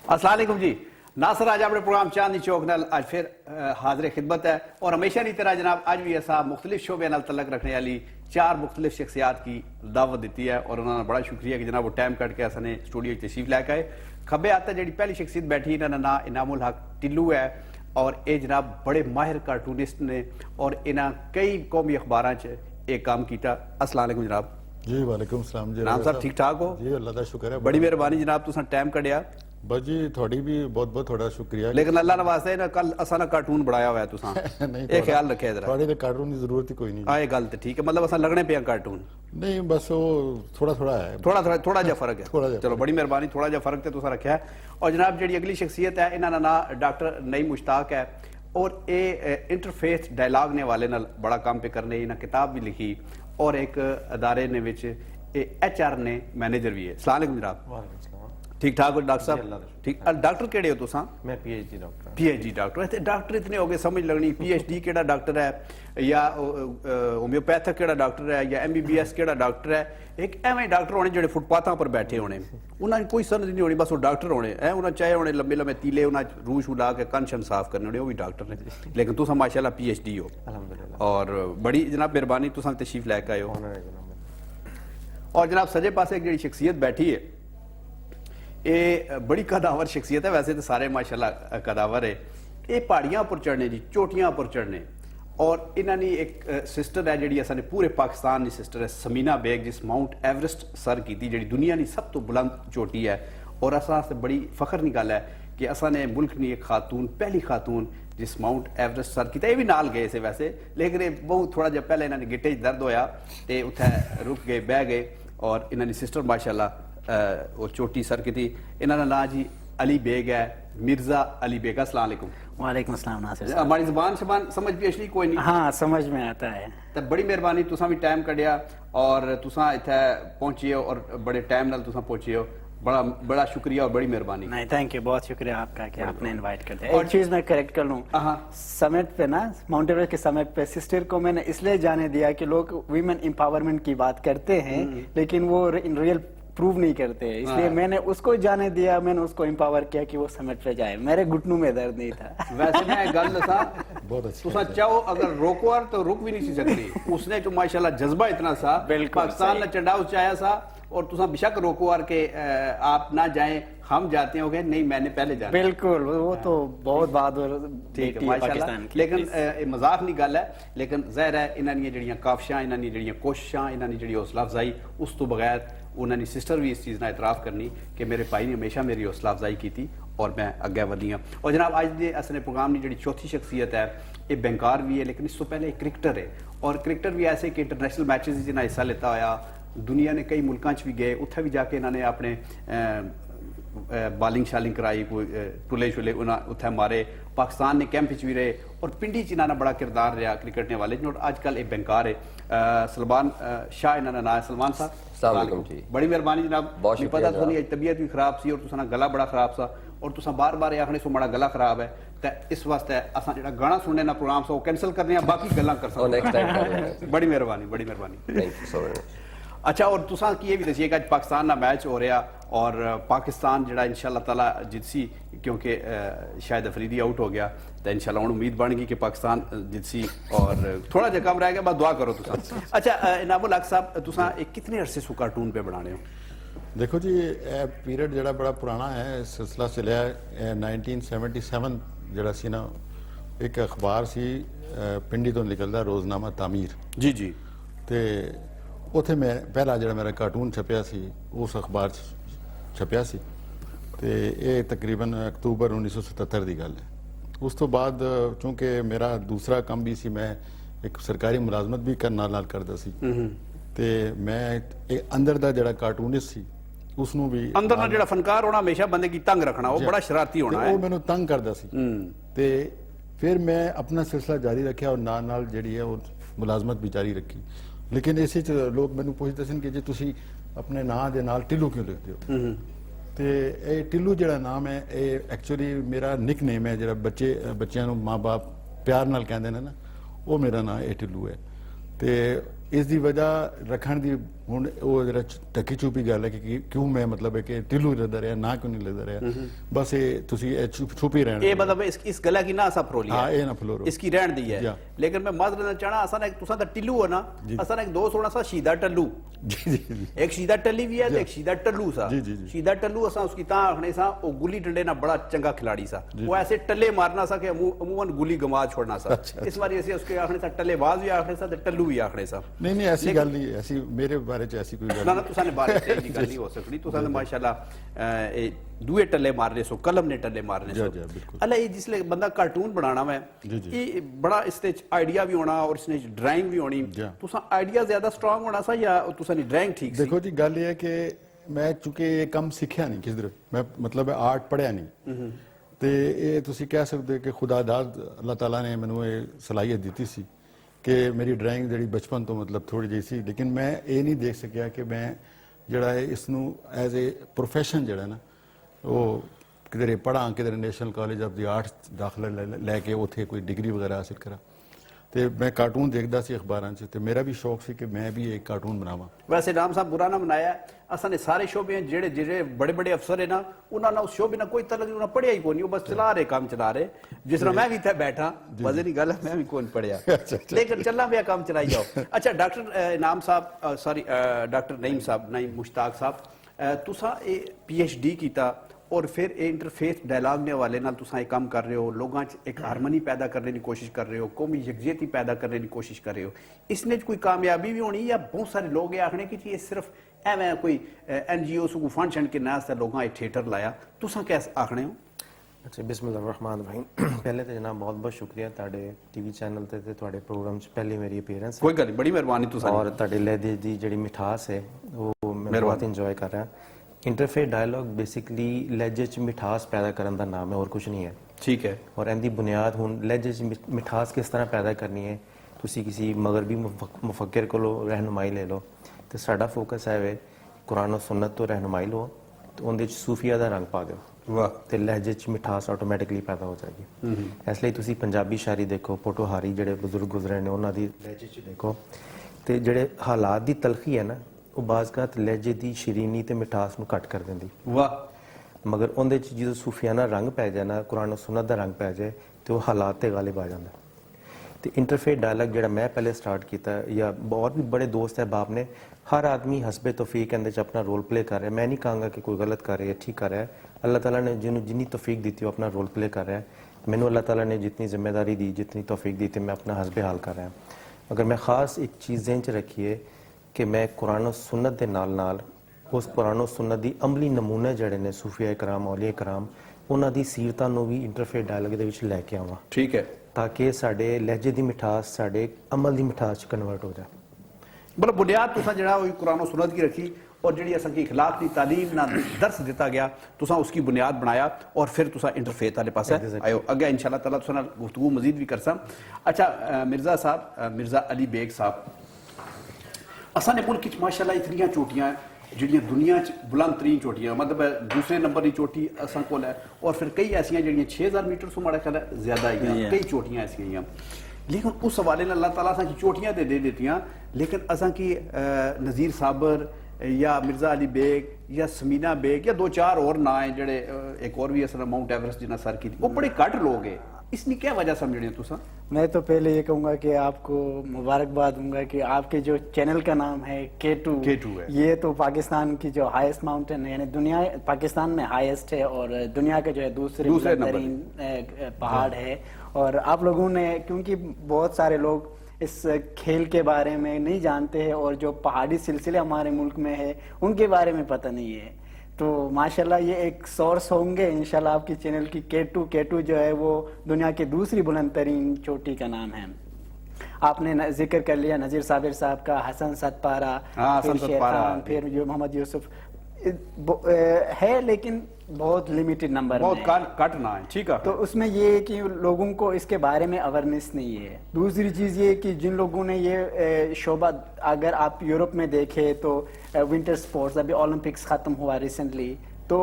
अस्सलाम वालेकुम जी। नासर आज अपने प्रोग्राम चांदनी चौक नाल आज फिर हाजिर खिदमत है और हमेशा की तरह जनाब आज भी ऐसा मुख्तलिफ शोबे नाल तलक रखने वाली 4 मुख्तलिफ शख्सियात की दावत दी है और उन्होंने बड़ा शुक्रिया कि जनाब वो टाइम कट के असने स्टूडियो तशरीफ लैके आए। खब्बे आता जी पहली शख्सियत बैठी इन्होंने ना इनामुल हक टिल्लू है और ये जनाब बड़े माहिर कार्टूनिस्ट ने और इन्हें कई कौमी अखबार एक काम किया। अस्सलाम वालेकुम जनाब। जी वालेकुम सलाम जी। नाम साहब ठीक ठाक हो? जी अल्लाह का शुक्र है, बड़ी मेहरबानी जनाब तुसा टाइम कढ़िया। बस जी थोड़ी भी बहुत बहुत थोड़ा शुक्रिया। लेकिन अल्लाह ने वास्ते ना कल असा ना कार्टून बनाया हुआ है तुसा नहीं ये ख्याल रखे जरा थोड़ी तो कार्टून की जरूरत ही कोई नहीं। ये गल तो ठीक है, मतलब असा लगने पे कार्टून नहीं, बस वो थोड़ा थोड़ा है, थोड़ा जा फर्क है। थोड़ा जा चलो बड़ी मेहरबानी, थोड़ा जा फर्क तो तुसा रखा है। और जनाब जी अगली शख्सियत है इन्होंने ना डॉक्टर नईम मुश्ताक है और ये इंटरफेस डायलॉग ने वाले नाल बड़ा काम पे करने इन्हें किताब भी लिखी और एक अदारे ने विच HR ने मैनेजर भी है। अस्सलाम वालेकुम जनाब। ठीक ठाक हो डॉक्टर साहब? ठीक। डॉक्टर केड़े हो तुसा? मैं PhD doctor. PhD doctor. Doctor इतने हो गए समझ लगनी PhD केड़ा डॉक्टर है या होम्योपैथिक केड़ा डॉक्टर है या MBBS केड़ा डॉक्टर है। एक एवं डॉक्टर होने जो फुटपाथों पर बैठे होने उन्होंने कोई समझ नहीं होनी, बस वो डॉक्टर होने है। उन्हें चाहे होने लंबे लंबे तीले उन्हें रूह शू ला के कन शन साफ करने होने, वो भी डॉक्टर ने। लेकिन तुसा माशाल्लाह PhD हो और बड़ी जनाब मेहरबानी तुसा तशरीफ लैके आए हो। और जनाब सजे पासे एक जी शख्सियत बैठी है ये बड़ी कदावर शख्सियत है, वैसे तो सारे माशाल्लाह कदावर है। ये पहाड़ियां पर चढ़ने जी, चोटियां पर चढ़ने और इन्होंने एक सिस्टर है जी असाने पूरे पाकिस्तान की सिस्टर है समीना बेग जिस माउंट एवरेस्ट सर की थी जी दुनिया की सब तो बुलंद चोटी है। और असा बड़ी फखर की गल है कि असाने मुल्क की एक खातून पहली खातून जिस माउंट एवरेस्ट सर की ये भी नाल गए से वैसे, लेकिन ये बहुत थोड़ा जहा पहले इन्होंने गिट्टे दर्द होया तो उत्थे रुक गए बह गए और इन्होंने सिस्टर माशाल्लाह वो चोटी सर की थी। इन्होंने ना जी अली बेग है, मिर्जा अली बेग। अस्सलाम वालेकुम। वालेकुम अस्सलाम नासिर। हमारी ज़बान शबान समझ भी असली कोई नहीं? हाँ समझ में आता है। तो बड़ी मेहरबानी तुसा भी टाइम कढ़िया और तुसा इत्थे पहुंची हो और बड़े टाइम नाल तुसा पहुंची हो, बड़ा बड़ा शुक्रिया और बड़ी मेहरबानी। नहीं थैंक यू, बहुत शुक्रिया आपका कि आपने इनवाइट कर दिया। और चीज मैं करेक्ट कर लूँ, समिट पे ना माउंट एवरेस्ट के समिट पे सिस्टर को मैंने इसलिए जाने दिया कि लोग वीमेन एम्पावरमेंट की बात करते हैं लेकिन वो इन रियल प्रूव नहीं करते, इसलिए मैंने उसको जाने दिया, मैंने उसको एम्पावर किया कि वो समिट पे जाए। मेरे घुटनों में दर्द नहीं था। वैसे मैं गल सा बहुत अच्छा तुसा चाहो अगर रोकवार तो रुक भी नहीं सी सकती। उसने जो माशाल्लाह जज्बा इतना सा पाकिस्तान ने चढ़ा उचाया सा और तुसा बेशक रोकवार के आप ना जाएं हम जाते हो गए नहीं मैंने पहले जाना। बिल्कुल वो तो बहुत बहादुर ठीक है माशाल्लाह। लेकिन मजाक नहीं गल है, लेकिन ज़ाहिर है इन्होंने जड़ियां काफिशां इन्होंने जड़ियां कोशिशां इन्होंने जड़ी हौसला अफजाई उस तो बगैर उन्होंने सिस्टर भी इस चीज़ का एतराफ़ करनी कि मेरे भाई ने हमेशा मेरी हौसला अफजाई की थी और मैं अगे वधी हाँ। और जनाब अज के असने प्रोग्राम की जी चौथी शख्सियत है ये बैंकार भी है लेकिन इस तो पहले एक क्रिकेटर है और क्रिकेटर भी ऐसे कि इंटरनेशनल मैचेस जिन्हें हिस्सा लेता होया दुनिया ने कई मुल्कों भी गए उत्थे भी जाके इन्होंने अपने बॉलिंग शालिंग कराई, कोई टुले शुले उत्थे मारे, पाकिस्तान ने कैंप भी रहे और पिंडी च इन्होंने बड़ा किरदार रहा क्रिकेट ने वाले और अजकल एक बैंकार है। सलमान शाह इन्होंने ना है। सलमान साहब बड़ी मेहरबानी जनाब। पता थोड़ी तबीयत भी खराब सी और तुसा गला बड़ा खराब सा और तुसा बार बार आखने सो बड़ा गला खराब है तो इस वास्ते असा जो गाना सुनने ना प्रोग्राम से वो कैंसल करने बाकी गल्लां कर सकते। बड़ी मेहरबानी बड़ी मेहरबानी। अच्छा और तुसा की ये भी दसिए कि पाकिस्तान ना मैच हो रहा और पाकिस्तान जड़ा इंशाल्लाह ताला जितसी क्योंकि शायद अफरीदी आउट हो गया तो इंशाल्लाह उम्मीद बन गई कि पाकिस्तान जितसी और थोड़ा जहा कम रह गया बस दुआ करो तुसा। अच्छा इनामुल हक साहब तुसा कितने अरसे सु कार्टून पे बनाने हो? देखो जी पीरियड जड़ा बड़ा पुराना है, सिलसिला चलिया 1977 जड़ा सी ना एक अखबार सी पिंडी तो निकलता रोजनामा तामीर जी जी ते उत्थे मैं पहला जो मेरा कार्टून छपया सी उस अखबार छपया सी ते ये तकरीबन अक्तूबर 1977 की गल है। उस तो बाद चूंकि मेरा दूसरा काम भी सी मैं एक सरकारी मुलाजमत भी करना नाल करदा सी ते मैं अंदर दा जड़ा कार्टूनिस्ट सी उसनू भी अंदर ना जड़ा फनकार होना हमेशा बंदे की तंग रखना वो बड़ा शरारती होना है, वो मैनू तंग करदा सी ते फिर मैं अपना सिलसिला जारी रखा और नाल नाल जड़ी है वो मुलाजमत भी जारी रखी। लेकिन इस लोग मैनू पुछते सन कि जी तुसी अपने नाम दे नाल टिल्लू क्यों लिखते हो ते ये टिल्लू जड़ा नाम है ये एक्चुअली मेरा निक नेम है जरा बच्चों नू माँ बाप प्यार नाल कहंदे ने ना वो मेरा नाम ये टिल्लू है ते इस दी वजह रखण दी ਹੁਣ ਉਹ ਜਿਹੜਾ ਟੱਕੀ ਚੁਪੀ ਗੱਲ ਹੈ ਕਿ ਕਿਉਂ ਮੈਂ ਮਤਲਬ ਹੈ ਕਿ ਢਿੱਲੂ ਲੱਗਦਾ ਰਿਹਾ ਨਾ ਕਿਉਂ ਨਹੀਂ ਲੱਗਦਾ ਰਿਹਾ, ਬਸ ਇਹ ਤੁਸੀਂ ਇਹ ਛੁਪੀ ਰਹਿਣਾ ਇਹ ਮਤਲਬ ਇਸ ਗਲਾ की ना असा फरोली हाँ, है ये ना फलोरो। इसकी रहन दी है। या। लेकिन मैं माजरत चाहना असा एक तुसा दा टिल्लू है ना, असा एक दोस्त होना सा शीदा टल्लू, जी जी जी एक शीदा टल्ली भी है तो एक शीदा टल्लू सा। जी, जी, जी। शीदा टल्लू असा उसकी ता आखने सा वो गुल्ली डंडे ना बड़ा चंगा खिलाड़ी सा, वो ऐसे टल्ले मारना सा कि अमूमन गुल्ली गंवा छोड़ना सा। इस बार ऐसे उसके आखने सा टल्लेबाज भी आखने सा तो टल्लू भी आखने सा। नहीं नहीं ऐसी गल नहीं, ऐसी मेरे बारे च ऐसी कोई गल ना ना तुसा ने बारे च गल नहीं हो सकती, तुसा ने माशाल्लाह दूए टल्ले मारने सो, कलम ने टल्ले मारने सो। बिल्कुल। अल्लाह ये जिसले बंदा कार्टून बनाना मैं जी, जी। ये बड़ा इसते आइडिया भी होना और इसने ड्राइंग भी होनी, जी। तुसा आइडिया ज्यादा स्ट्रांग होना सा या तुसा नी ड्राइंग ठीक सी? देखो जी गल ये है कि मैं चूंकि ये कम सीखिया नहीं किधर, मैं मतलब आर्ट पढ़िया नहीं ਤੇ ਇਹ ਤੁਸੀਂ ਕਹਿ ਸਕਦੇ ਕਿ ਖੁਦਾਦਾਦ ਅੱਲਾਹ ਤਾਲਾ ਨੇ ਮੈਨੂੰ ਇਹ ਸਲਾਹੀਅਤ ਦਿੱਤੀ ਸੀ ਕਿ ਮੇਰੀ ਡਰਾਇੰਗ ਜਿਹੜੀ ਬਚਪਨ ਤੋਂ ਮਤਲਬ ਥੋੜੀ ਜਿਹੀ ਸੀ, ਲੇਕਿਨ ਮੈਂ ਇਹ ਨਹੀਂ ਦੇਖ ਸਕਿਆ ਕਿ ਮੈਂ ਜਿਹੜਾ ਹੈ ਇਸ ਨੂੰ ਐਜ਼ ਏ ਪ੍ਰੋਫੈਸ਼ਨ ਜਿਹੜਾ ਨਾ ਉਹ ਕਿਧਰੇ ਪੜ੍ਹਾਂ, ਕਿਧਰੇ national college of the arts ਦਾਖਲਾ ਲੈ ਕੇ ਉੱਥੇ ਕੋਈ ਡਿਗਰੀ ਵਗੈਰਾ ਹਾਸਿਲ ਕਰਾਂ। ਤੇ ਮੈਂ ਕਾਰਟੂਨ ਦੇਖਦਾ ਸੀ ਅਖਬਾਰਾਂ 'ਚ ਤੇ ਮੇਰਾ ਵੀ ਸ਼ੌਕ ਸੀ ਕਿ ਮੈਂ ਵੀ ਇੱਕ ਕਾਰਟੂਨ ਬਣਾਵਾਂ। वैसे राम साहब बुरा ना बनाया, असा ने सारे शोबे हैं जेड़े जेड़े बड़े बड़े अफसर है ना, उन्होंने उस शोबे ना कोई तलक उन्होंने पढ़िया ही कोई नहीं, वो बस चला रहे काम चला रहे, जिस तरह मैं भी था बैठा वजह नहीं गल है, मैं भी कौन पढ़िया लेकिन चलना भी काम चलाई जाओ। अच्छा डॉक्टर इनाम साहब सॉरी डॉक्टर नईम साहब, नईम मुश्ताक साहब, तुसा PhD कीता और फिर इंटरफेस डायलॉग ने हवाले नाल तुसा ये काम कर रहे हो, लोगों च एक हारमोनी पैदा करने की कोशिश कर रहे हो, कौमी यकजहती पैदा करने की कोशिश कर रहे हो, इसने कोई कामयाबी भी होनी या बहुत सारे लोग ये आखने कि ये सिर्फ एवं कोई NGO को फंड शंड के नास लोगों ने थिएटर लाया, तुसा कैसे आखने हो? अच्छा बिस्मिल्लाहिर्रहमानिर्रहीम। पहले तो जनाब बहुत बहुत शुक्रिया ਤੁਹਾਡੇ ਟੀਵੀ ਚੈਨਲ ਤੇ ਤੁਹਾਡੇ ਪ੍ਰੋਗਰਾਮ 'ਚ ਪਹਿਲੀ ਮੇਰੀ ਅਪੀਅਰੈਂਸ कोई गल नहीं, बड़ी मेहरबानी तुसा ਔਰ ਤੁਹਾਡੇ ਲਹਿਜੇ ਦੀ ਜਿਹੜੀ ਮਿਠਾਸ ਹੈ ਉਹ ਮੈਂ ਬਹੁਤ ਇੰਜੋਏ ਕਰ ਰਿਹਾ। ਇੰਟਰਫੇਸ ਡਾਇਲੌਗ ਬੇਸਿਕਲੀ ਲਹਿਜੇ 'ਚ ਮਿਠਾਸ ਪੈਦਾ ਕਰਨ ਦਾ ਨਾਮ ਹੈ, ਹੋਰ ਕੁਝ ਨਹੀਂ ਹੈ। ठीक है। ਔਰ ਇਹਦੀ ਬੁਨਿਆਦ ਹੁਣ ਲਹਿਜੇ 'ਚ ਮਿਠਾਸ ਕਿਸ ਤਰ੍ਹਾਂ ਪੈਦਾ ਕਰਨੀ ਹੈ, ਤੁਸੀਂ ਕਿਸੇ ਮਗਰਬੀ ਮੁਫੱਕਿਰ ਕੋਲੋਂ ਰਹਿਨੁਮਾਈ ਲੈ ਲਓ ਤੇ ਸਾਡਾ ਫੋਕਸ ਹੈ ਵੇ ਕੁਰਾਨ ਔਰ ਸੁਨਨਤ ਤੋਂ ਰਹਿਨੁਮਾਈ ਲਓ ਤੇ ਉਹਦੇ 'ਚ ਸੂਫੀਆ ਦਾ ਰੰਗ ਪਾ ਦਿਓ वाह। ਤੇ ਲਹਿਜੇ 'ਚ ਮਿਠਾਸ ਆਟੋਮੈਟਿਕਲੀ ਪੈਦਾ ਹੋ ਜਾਏਗੀ। ਇਸ ਲਈ ਤੁਸੀਂ ਪੰਜਾਬੀ ਸ਼ਾਇਰੀ ਦੇਖੋ, ਪੋਠੋਹਾਰੀ ਜਿਹੜੇ ਬਜ਼ੁਰਗ ਗੁਜ਼ਰੇ ਨੇ ਉਹਨਾਂ ਦੀ ਲਹਿਜੇ 'ਚ ਦੇਖੋ ਤੇ ਜਿਹੜੇ ਹਾਲਾਤ ਦੀ ਤਲਖੀ ਹੈ ਨਾ ਉਹ ਬਾਜ਼ਗਾਤ ਲਹਿਜੇ ਦੀ ਸ਼ੀਰੀਨੀ ਤੇ ਮਿਠਾਸ ਨੂੰ ਘੱਟ ਕਰ ਦਿੰਦੀ। वाह। ਮਗਰ ਉਹਦੇ 'ਚ ਜਦੋਂ ਸੂਫੀਆਨਾ ਰੰਗ ਪੈ ਜਾਏ ਨਾ, ਕੁਰਾਨ ਸੁਨਨਤ ਦਾ ਰੰਗ ਪੈ ਜਾਏ ਤੇ ਉਹ ਹਾਲਾਤ ਤੇ ਗਾਲਿਬ ਆ ਜਾਂਦਾ। ਤੇ ਇੰਟਰਫੇਸ ਡਾਇਲੌਗ ਜਿਹੜਾ ਮੈਂ ਪਹਿਲੇ ਸਟਾਰਟ ਕੀਤਾ ਜਾਂ ਬਹੁਤ ਵੀ ਬੜੇ ਦੋਸਤ ਹੈ ਬਾਪ ਨੇ, ਹਰ ਆਦਮੀ ਹਸਬੇ ਤੌਫੀਕ ਇਹਦੇ 'ਚ ਆਪਣਾ ਰੋਲ ਪਲੇ ਕਰ ਰਿਹਾ। ਮੈਂ ਨਹੀਂ ਕਹਾਂਗਾ ਕਿ ਕੋਈ ਗਲਤ ਕਰ ਰਿਹਾ, ਠੀਕ ਕਰ ਰਿਹਾ। ਅੱਲਾਹ ਤਾਲਾ ਨੇ ਜਿਹਨੂੰ ਜਿੰਨੀ ਤੌਫੀਕ ਦਿੱਤੀ ਉਹ ਆਪਣਾ ਰੋਲ ਪਲੇ ਕਰ ਰਿਹਾ। ਮੈਨੂੰ ਅੱਲਾਹ ਤਾਲਾ ਨੇ ਜਿਤਨੀ ਜ਼ਿੰਮੇਦਾਰੀ ਦੀ, ਜਿਤਨੀ ਤੌਫੀਕ ਦਿੱਤੀ, ਮੈਂ ਆਪਣਾ ਹਸਬੇ ਹਾਲ ਕਰ ਰਿਹਾ। ਅਗਰ ਮੈਂ ਖਾਸ ਇੱਕ ਚੀਜ਼ ਜ਼ਿਹਨ 'ਚ ਰੱਖੀਏ ਕਿ ਮੈਂ ਕੁਰਾਨ ਸੁਨਨਤ ਦੇ ਨਾਲ ਨਾਲ ਉਸ ਕੁਰਾਨ ਸੁਨਨਤ ਦੀ ਅਮਲੀ ਨਮੂਨੇ ਜਿਹੜੇ ਨੇ ਸੂਫੀਆ ਕਰਾਮ, ਔਲੀਆ ਕਰਾਮ, ਉਹਨਾਂ ਦੀ ਸੀਰਤਾਂ ਨੂੰ ਵੀ ਇੰਟਰਫੇਸ ਡਾਇਲੌਗ ਦੇ ਵਿੱਚ ਲੈ ਕੇ ਆਵਾਂ ठीक है। ताकि साढ़े लहजे की मिठास साढ़े अमल की मिठास कन्वर्ट हो जाए। मतलब बुनियाद तुसा जड़ा वही कुरान और सुन्नत की रखी और जड़ी असन की इखलाक की तालीम ना दर्स दिता गया, तुसा उसकी बुनियाद बनाया और फिर तुसा इंटरफेथ वाले पास आयो। अगे इंशाल्लाह ताला तुसा नाल गुफ्तगू मजीद भी करसा। अच्छा मिर्जा साहब, मिर्जा अली बेग साहब, असा ने मुल्क माशाल्लाह इतनी चोटियां ਜਿਹੜੀਆਂ ਦੁਨੀਆ 'ਚ ਬੁਲੰਦ ਤਰੀਨ ਚੋਟੀਆਂ, ਮਤਲਬ ਦੂਸਰੇ ਨੰਬਰ ਦੀ ਚੋਟੀ ਅਸਾਂ ਕੋਲ ਹੈ ਔਰ ਫਿਰ ਕਈ ਐਸੀਆਂ ਜਿਹੜੀਆਂ 6000 ਮੀਟਰ ਤੋਂ ਮਾੜਾ ਖਿਆਲ ਹੈ ਜ਼ਿਆਦਾ ਹੀ ਕਈ ਚੋਟੀਆਂ ਐਸੀਆਂ ਹੀ। लेकिन उस हवाले अल्लाह ताला असां की चोटियां दे देतियां, लेकिन असां की नज़ीर साबर या मिर्जा अली बेग या समीना बेग या दो चार और ना है जड़े एक और भी असल माउंट एवरेस्ट जिन्हें सर की वो बड़े घट लोग है, इसकी क्या वजह समझने तुसा? मैं तो पहले ये कहूँगा कि आपको मुबारकबाद दूंगा कि आपके जो चैनल का नाम है K2 है। ये तो पाकिस्तान की जो हाईएस्ट माउंटेन है, यानी दुनिया पाकिस्तान में हाईएस्ट है और दुनिया के जो है दूसरे नंबर पहाड़ है। और आप लोगों ने, क्योंकि बहुत सारे लोग इस खेल के बारे में नहीं जानते हैं और जो पहाड़ी सिलसिले हमारे मुल्क में है उनके बारे में पता नहीं है, तो माशाल्लाह ये एक सोर्स होंगे इंशाल्लाह आपकी चैनल की K2 जो है वो दुनिया की दूसरी बुलंद तरीन चोटी का नाम है। आपने जिक्र कर लिया नज़ीर साबिर साहब का, हसन सतपारा, फिर शेर खान, फिर मोहम्मद यूसुफ है, लेकिन बहुत लिमिटेड नंबर में, बहुत कट ना है। ठीक है। तो उसमें ये है कि लोगों को इसके बारे में अवेयरनेस नहीं है। दूसरी चीज़ ये कि जिन लोगों ने ये शोबा, अगर आप यूरोप में देखें तो विंटर स्पोर्ट्स, अभी ओलंपिक्स ख़त्म हुआ रिसेंटली, तो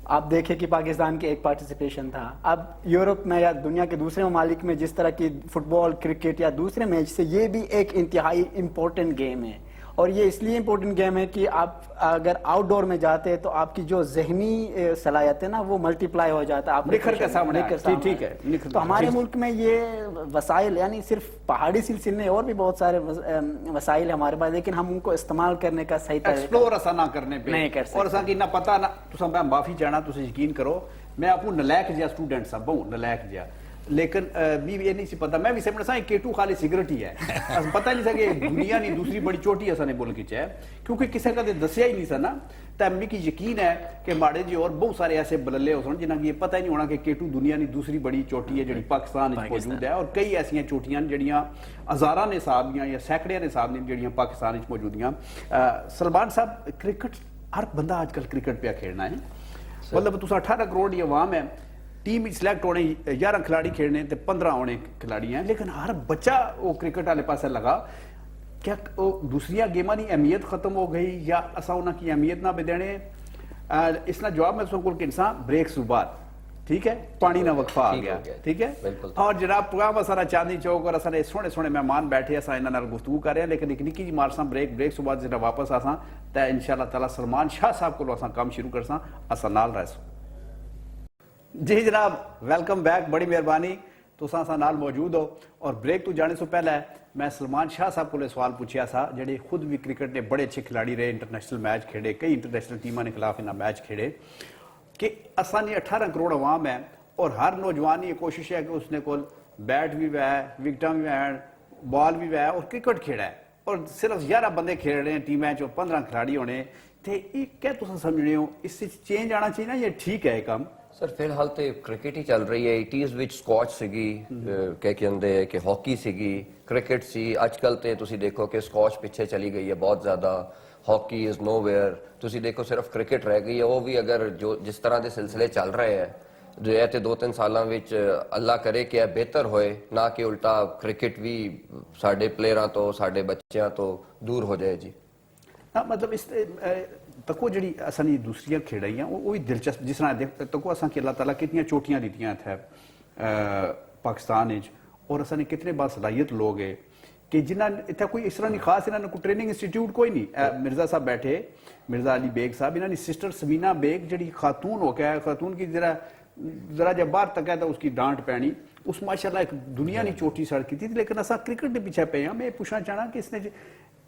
आप देखें कि पाकिस्तान के एक पार्टिसिपेशन था। अब यूरोप में या दुनिया के दूसरे ममालिक में जिस तरह की फुटबॉल, क्रिकेट या दूसरे मैच से ये भी एक इंतहाई इम्पोर्टेंट गेम है اور یہ اس لیے امپورٹنٹ گیم ہے کہ آپ اگر آؤٹ ڈور میں جاتے ہیں تو آپ کی جو ذہنی صلاحیت ہے نا وہ ملٹی پلائی ہو جاتا ہے, آپ نکھر کے سامنے ٹھیک ہے. تو ہمارے ملک میں یہ وسائل یعنی صرف پہاڑی سلسلے نہیں, اور بھی بہت سارے وسائل ہیں ہمارے پاس, لیکن ہم ان کو استعمال کرنے کا صحیح طریقہ ایکسپلور اسا نہ کرنے پہ نہیں کر سکتے. اور اسا کی نہ پتہ نہ تساں میں معافی چاہنا, تساں یقین کرو میں اپو نلائق جہا اسٹوڈنٹ سا بہوں نلائق جہا, لیکن بھی یہ نہیں سی پتا, میں بھی سمجھنا سا کیٹو خالی سگریٹ ہی ہے, پتہ نہیں سا کہ دنیا نہیں دوسری بڑی چوٹی اسا نے بول کے چاہے, کیونکہ کسی کا دسیا ہی نہیں سا نا. تو امی کی یقین ہے کہ ماڑے جی اور بہت سارے ایسے بللے ہو سن جنہاں کی یہ پتہ ہی نہیں ہونا کہ کیٹو دنیا نہیں دوسری بڑی چوٹی ہے جڑی پاکستان وچ موجود ہے, اور کئی ایسیاں چوٹیاں جڑیاں ہزاراں نے حساب دیاں یا سینکڑیاں نے حساب دیاں جڑیاں پاکستان وچ موجود ہیں. سلمان صاحب کرکٹ ہر بندہ آج کل کرکٹ پہ کھیلنا ہے, مطلب تساں 18 کروڑ دی عوام ہے, ٹیم سلیکٹ ہونے 11 کھلاڑی کھیلنے تے 15 ہونے کھلاڑی ہیں, لیکن ہر بچہ وہ کرکٹ والے پاسے لگا. کیا دوسری گیماں کی اہمیت ختم ہو گئی یا اسا انہاں کی اہمیت نہ بدینے؟ اس کا جواب میں سو کہ انسان بریک صبح ٹھیک ہے, پانی نہ وقفہ آ گیا ٹھیک ہے. اور جناب پروگرام اسا چاندنی چوک اور اسا سونے سونے مہمان بیٹھے, اسا انہاں نال گفتگو کر رہے ہیں, لیکن ایک نکی جی مارساں بریک صبح جڑا واپس آساں تے انشاءاللہ تعالی سلمان شاہ صاحب کو اسا کام شروع کرساں, اسا نال رہساں. جی جناب ویلکم بیک, بڑی مہربانی تساں اسا نال موجود ہو. اور بریک تو جانے سے پہلے میں سلمان شاہ صاحب کو سوال پوچھیا سا, جڑے خود بھی کرکٹ نے بڑے اچھے کھلاڑی رہے, انٹرنیشنل میچ کھیڑے, کئی انٹرنیشنل ٹیموں نے خلاف انہاں میچ کھیڑے, کہ اساں نے 18 کروڑ عوام ہے اور ہر نوجوان یہ کوشش ہے کہ اس نے کول بیٹ بھی ہے, وکٹاں بھی ہیں, بال بھی ہے اور کرکٹ کھیڑا ہے, اور صرف 11 بندے کھیل رہے ہیں ٹیم میں, جو 15 کھلاڑی ہونے تے یہ کیا تساں سمجھنے ہو اس سے چینج آنا چاہیے نا, یہ ٹھیک ہے کام؟ سر فی الحال تو کرکٹ ہی چل رہی ہے. 80s ਵਿੱਚ ਸਕੌਚ ਸੀਗੀ ਕਹਿ ਕਹਿੰਦੇ ਕਿ ਹਾਕੀ ਸੀਗੀ, ਕ੍ਰਿਕਟ ਸੀ. ਅੱਜ ਕੱਲ ਤੇ ਤੁਸੀਂ ਦੇਖੋ ਕਿ ਸਕੌਚ ਪਿੱਛੇ ਚਲੀ ਗਈ ਹੈ ਬਹੁਤ ਜ਼ਿਆਦਾ, ਹਾਕੀ ਇਜ਼ ਨੋਵੇਅਰ. ਤੁਸੀਂ ਦੇਖੋ ਸਿਰਫ ਕ੍ਰਿਕਟ ਰਹਿ ਗਈ ਹੈ, ਉਹ ਵੀ ਅਗਰ ਜੋ ਜਿਸ ਤਰ੍ਹਾਂ ਦੇ ਸਿਲਸਿਲੇ ਚੱਲ ਰਹੇ ਹੈ ਜੋ ਇਹ ਤੇ 2-3 ਸਾਲਾਂ ਵਿੱਚ ਅੱਲਾ ਕਰੇ ਕਿ ਇਹ ਬਿਹਤਰ ਹੋਏ, ਨਾ ਕਿ ਉਲਟਾ ਕ੍ਰਿਕਟ ਵੀ ਸਾਡੇ ਪਲੇਅਰਾਂ ਤੋਂ ਸਾਡੇ ਬੱਚਿਆਂ ਤੋਂ ਦੂਰ ਹੋ ਜਾਏ ਜੀ. مطلب اس تکو جڑی اساں دی دوسری کھیڑائیاں وہ دلچسپ, جس طرح تکو اساں کہ اللہ تعالیٰ کتنی چوٹیاں دیتیاں تھے پاکستان وچ, اور اساں نے کتنے باصلاحیت لوگ ہیں کہ جنہاں اتنا کوئی اس طرح نہیں خاص, انہاں نے کوئی ٹریننگ انسٹیٹیوٹ کوئی نہیں. مرزا صاحب بیٹھے, مرزا علی بیگ صاحب, انہاں نے سسٹر سمینہ بیگ جڑی خاتون ہو گیا, خاتون کی ذرا جب باہر تک ہے تو اس کی ڈانٹ پینی, اس ماشاءاللہ ایک دنیا نہیں چوٹی سڑ کی تھی. لیکن اساں کرکٹ کے پیچھے پہ ہیں. میں پوچھنا چاہنا کہ اس نے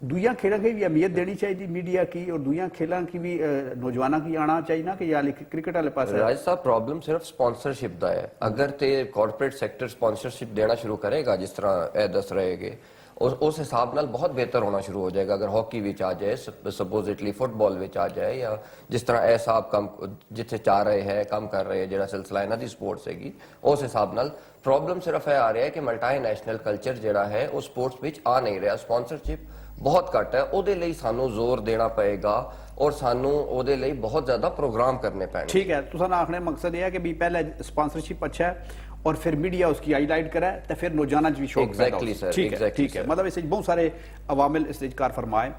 دویاں کھیلوں کی بھی اہمیت دینی چاہیے میڈیا کی, اور دویاں کھیلوں کی بھی نوجوانوں کی آنا چاہیے نا, کہ یا کرکٹ والے پاس راج صاحب پرابلم صرف سپانسرشپ دا ہے. اگر تے کارپوریٹ سیکٹر سپانسرشپ دینا شروع کرے گا جس طرح اے دس رہے گے, اس حساب نال بہت بہتر ہونا شروع ہو جائے گا. اگر ہاکی وچ آ جائے, سپوزٹلی فٹ بال وچ آ جائے, یا جس طرح اے صاحب کم جتھے چاہ رہے ہیں کم کر رہے ہیں جڑا سلسلہ انہاں دی سپورٹس ہے گی, اس حساب نال پرابلم صرف ہے آ رہا ہے کہ ملٹی نیشنل کلچر جڑا ہے وہ سپورٹس وچ آ نہیں رہا. سپانسرشپ بہت گھٹ ہے, او دے لئی سانو زور دینا پئے گا اور سانو او دے لئی بہت زیادہ پروگرام کرنے پڑنے. ٹھیک ہے, تساں آخنے مقصد یہ ہے کہ بھی پہلے سپانسرشپ اچھا ہے اور پھر میڈیا اس کی ہائی لائٹ کرے تو پھر نوجوانوں بھی شوق پیدا ہو. ٹھیک ہے, مطلب اس بہت سارے عوامل اس کار فرمائے.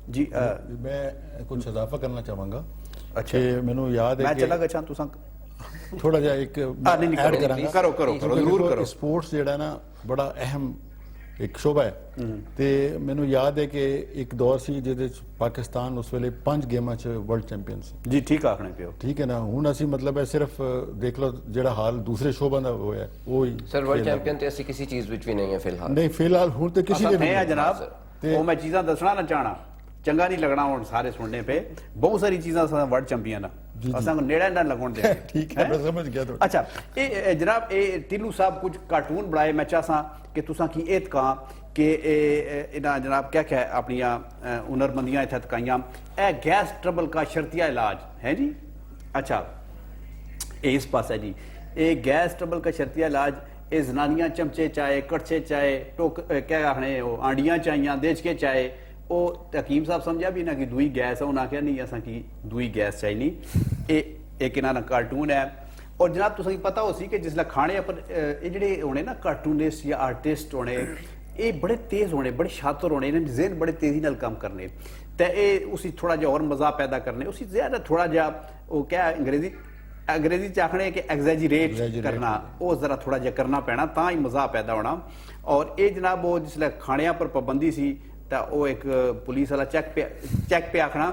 جی میں کچھ اضافہ کرنا چاہوں گا. اچھا مینوں یاد ہے میں کہ چلا گچھاں تساں تھوڑا جہا ایک ایڈ کراں گا. کرو ضرور کرو. سپورٹس جڑا نا بڑا اہم ایک شعبہ ہے, تے مینوں یاد ہے کہ ایک دور سی جہدے پاکستان اس ویلے 5 گیماں چ ورلڈ چیمپئن سی. جی ٹھیک آخنے پیو, ٹھیک ہے نا. ہن اسی مطلب ہے صرف دیکھ لو جڑا حال دوسرے شعبوں دا ہویا ہے وہی سر ورلڈ چیمپئن تے اسی کسی چیز وچ بھی نہیں ہے فی الحال. نہیں فی الحال ہن تے کسی دے ہے جناب, وہ میں چیزاں دسنا نہ چاہنا, چنگا نہیں لگنا ہوں سارے سننے پہ. بہت ساری چیزاں ورلڈ چیمپئن اساں کو نیڑا نہ لگون دے. ٹھیک ہے میں سمجھ گیا. اچھا اے جناب اے ٹیلو صاحب کچھ کارٹون بنائے, میں چاہساں کہ تساں کی ایت کہاں کہ انہاں جناب کیا کیا اپنی ہنر مندیاں اتھے تکائیاں, اے گیس ٹربل کا شرطیہ علاج ہے جی. اچھا اے اس پاس ہے جی, اے گیس ٹربل کا شرطیہ علاج, اے زنانیاں چمچے چائے, کڑچے چائے, کیا آخنے آنڈیاں چائیاں, دیچ کے چائے. وہ حکیم صاحب سمجھا بھی نہ کہ دوئی گیس ہے, انہاں کہا نہیں اساں کی دوئی گیس چاہیے نہیں. ایک انہاں کارٹون ہے. اور جناب تساں کی پتہ ہو سی کہ جس لئے کھانے پر یہ جڑے ہونے نا کارٹونسٹ یا آرٹسٹ ہونے, یہ بڑے تیز ہونے, بڑے شاطر ہونے, انہیں ذہن بڑے تیزی نال کام کرنے, تے اسی تھوڑا جا اور مزہ پیدا کرنے, اسی زیادہ تھوڑا جا وہ کیا انگریزی چاہنے کہ ایگزیجریٹ کرنا, وہ ذرا تھوڑا جا کرنا پینا تا ہی مزہ پیدا ہونا. اور اے جناب وہ جس لئے کھانیاں پر پابندی سی, ਤਾਂ ਉਹ ਇੱਕ ਪੁਲਿਸ ਵਾਲਾ ਚੈੱਕ पे आखना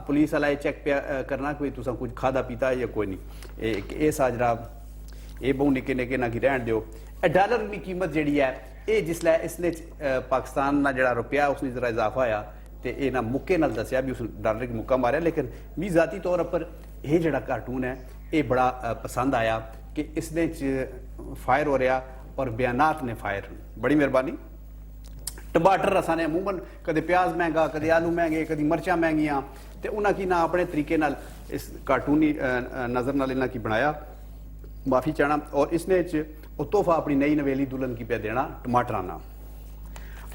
पुलिस वाला चेक पे करना कोई तुसा कुछ खादा पीता है या कोई नहीं ये साजरा ये बहु निक्के निक्के ना की रहन दियो डॉलर की कीमत जिहड़ी है ये जिसलै इसने पाकिस्तान ना जिहड़ा रुपया उसने जरा इजाफा होया ते ये ना मुक्के नाल दस्सिया भी उस डॉलर की मुक्का मारिया लेकिन मी जाती तौर पर ये जिहड़ा कार्टून है ये बड़ा पसंद आया कि इसने फायर हो रहा और बयानात ने फायर बड़ी मेहरबानी टमाटर असाने अमूमन कदे प्याज महंगा कदे आलू महंगे कदी मर्चां महंगियां ते उन्हां की ना अपने तरीके नाल इस कार्टूनी नज़र नाल इन्हां की बनाया माफ़ी चाहना और इसने तोहफा अपनी नई नवेली दुल्हन की पे देना टमाटरां ना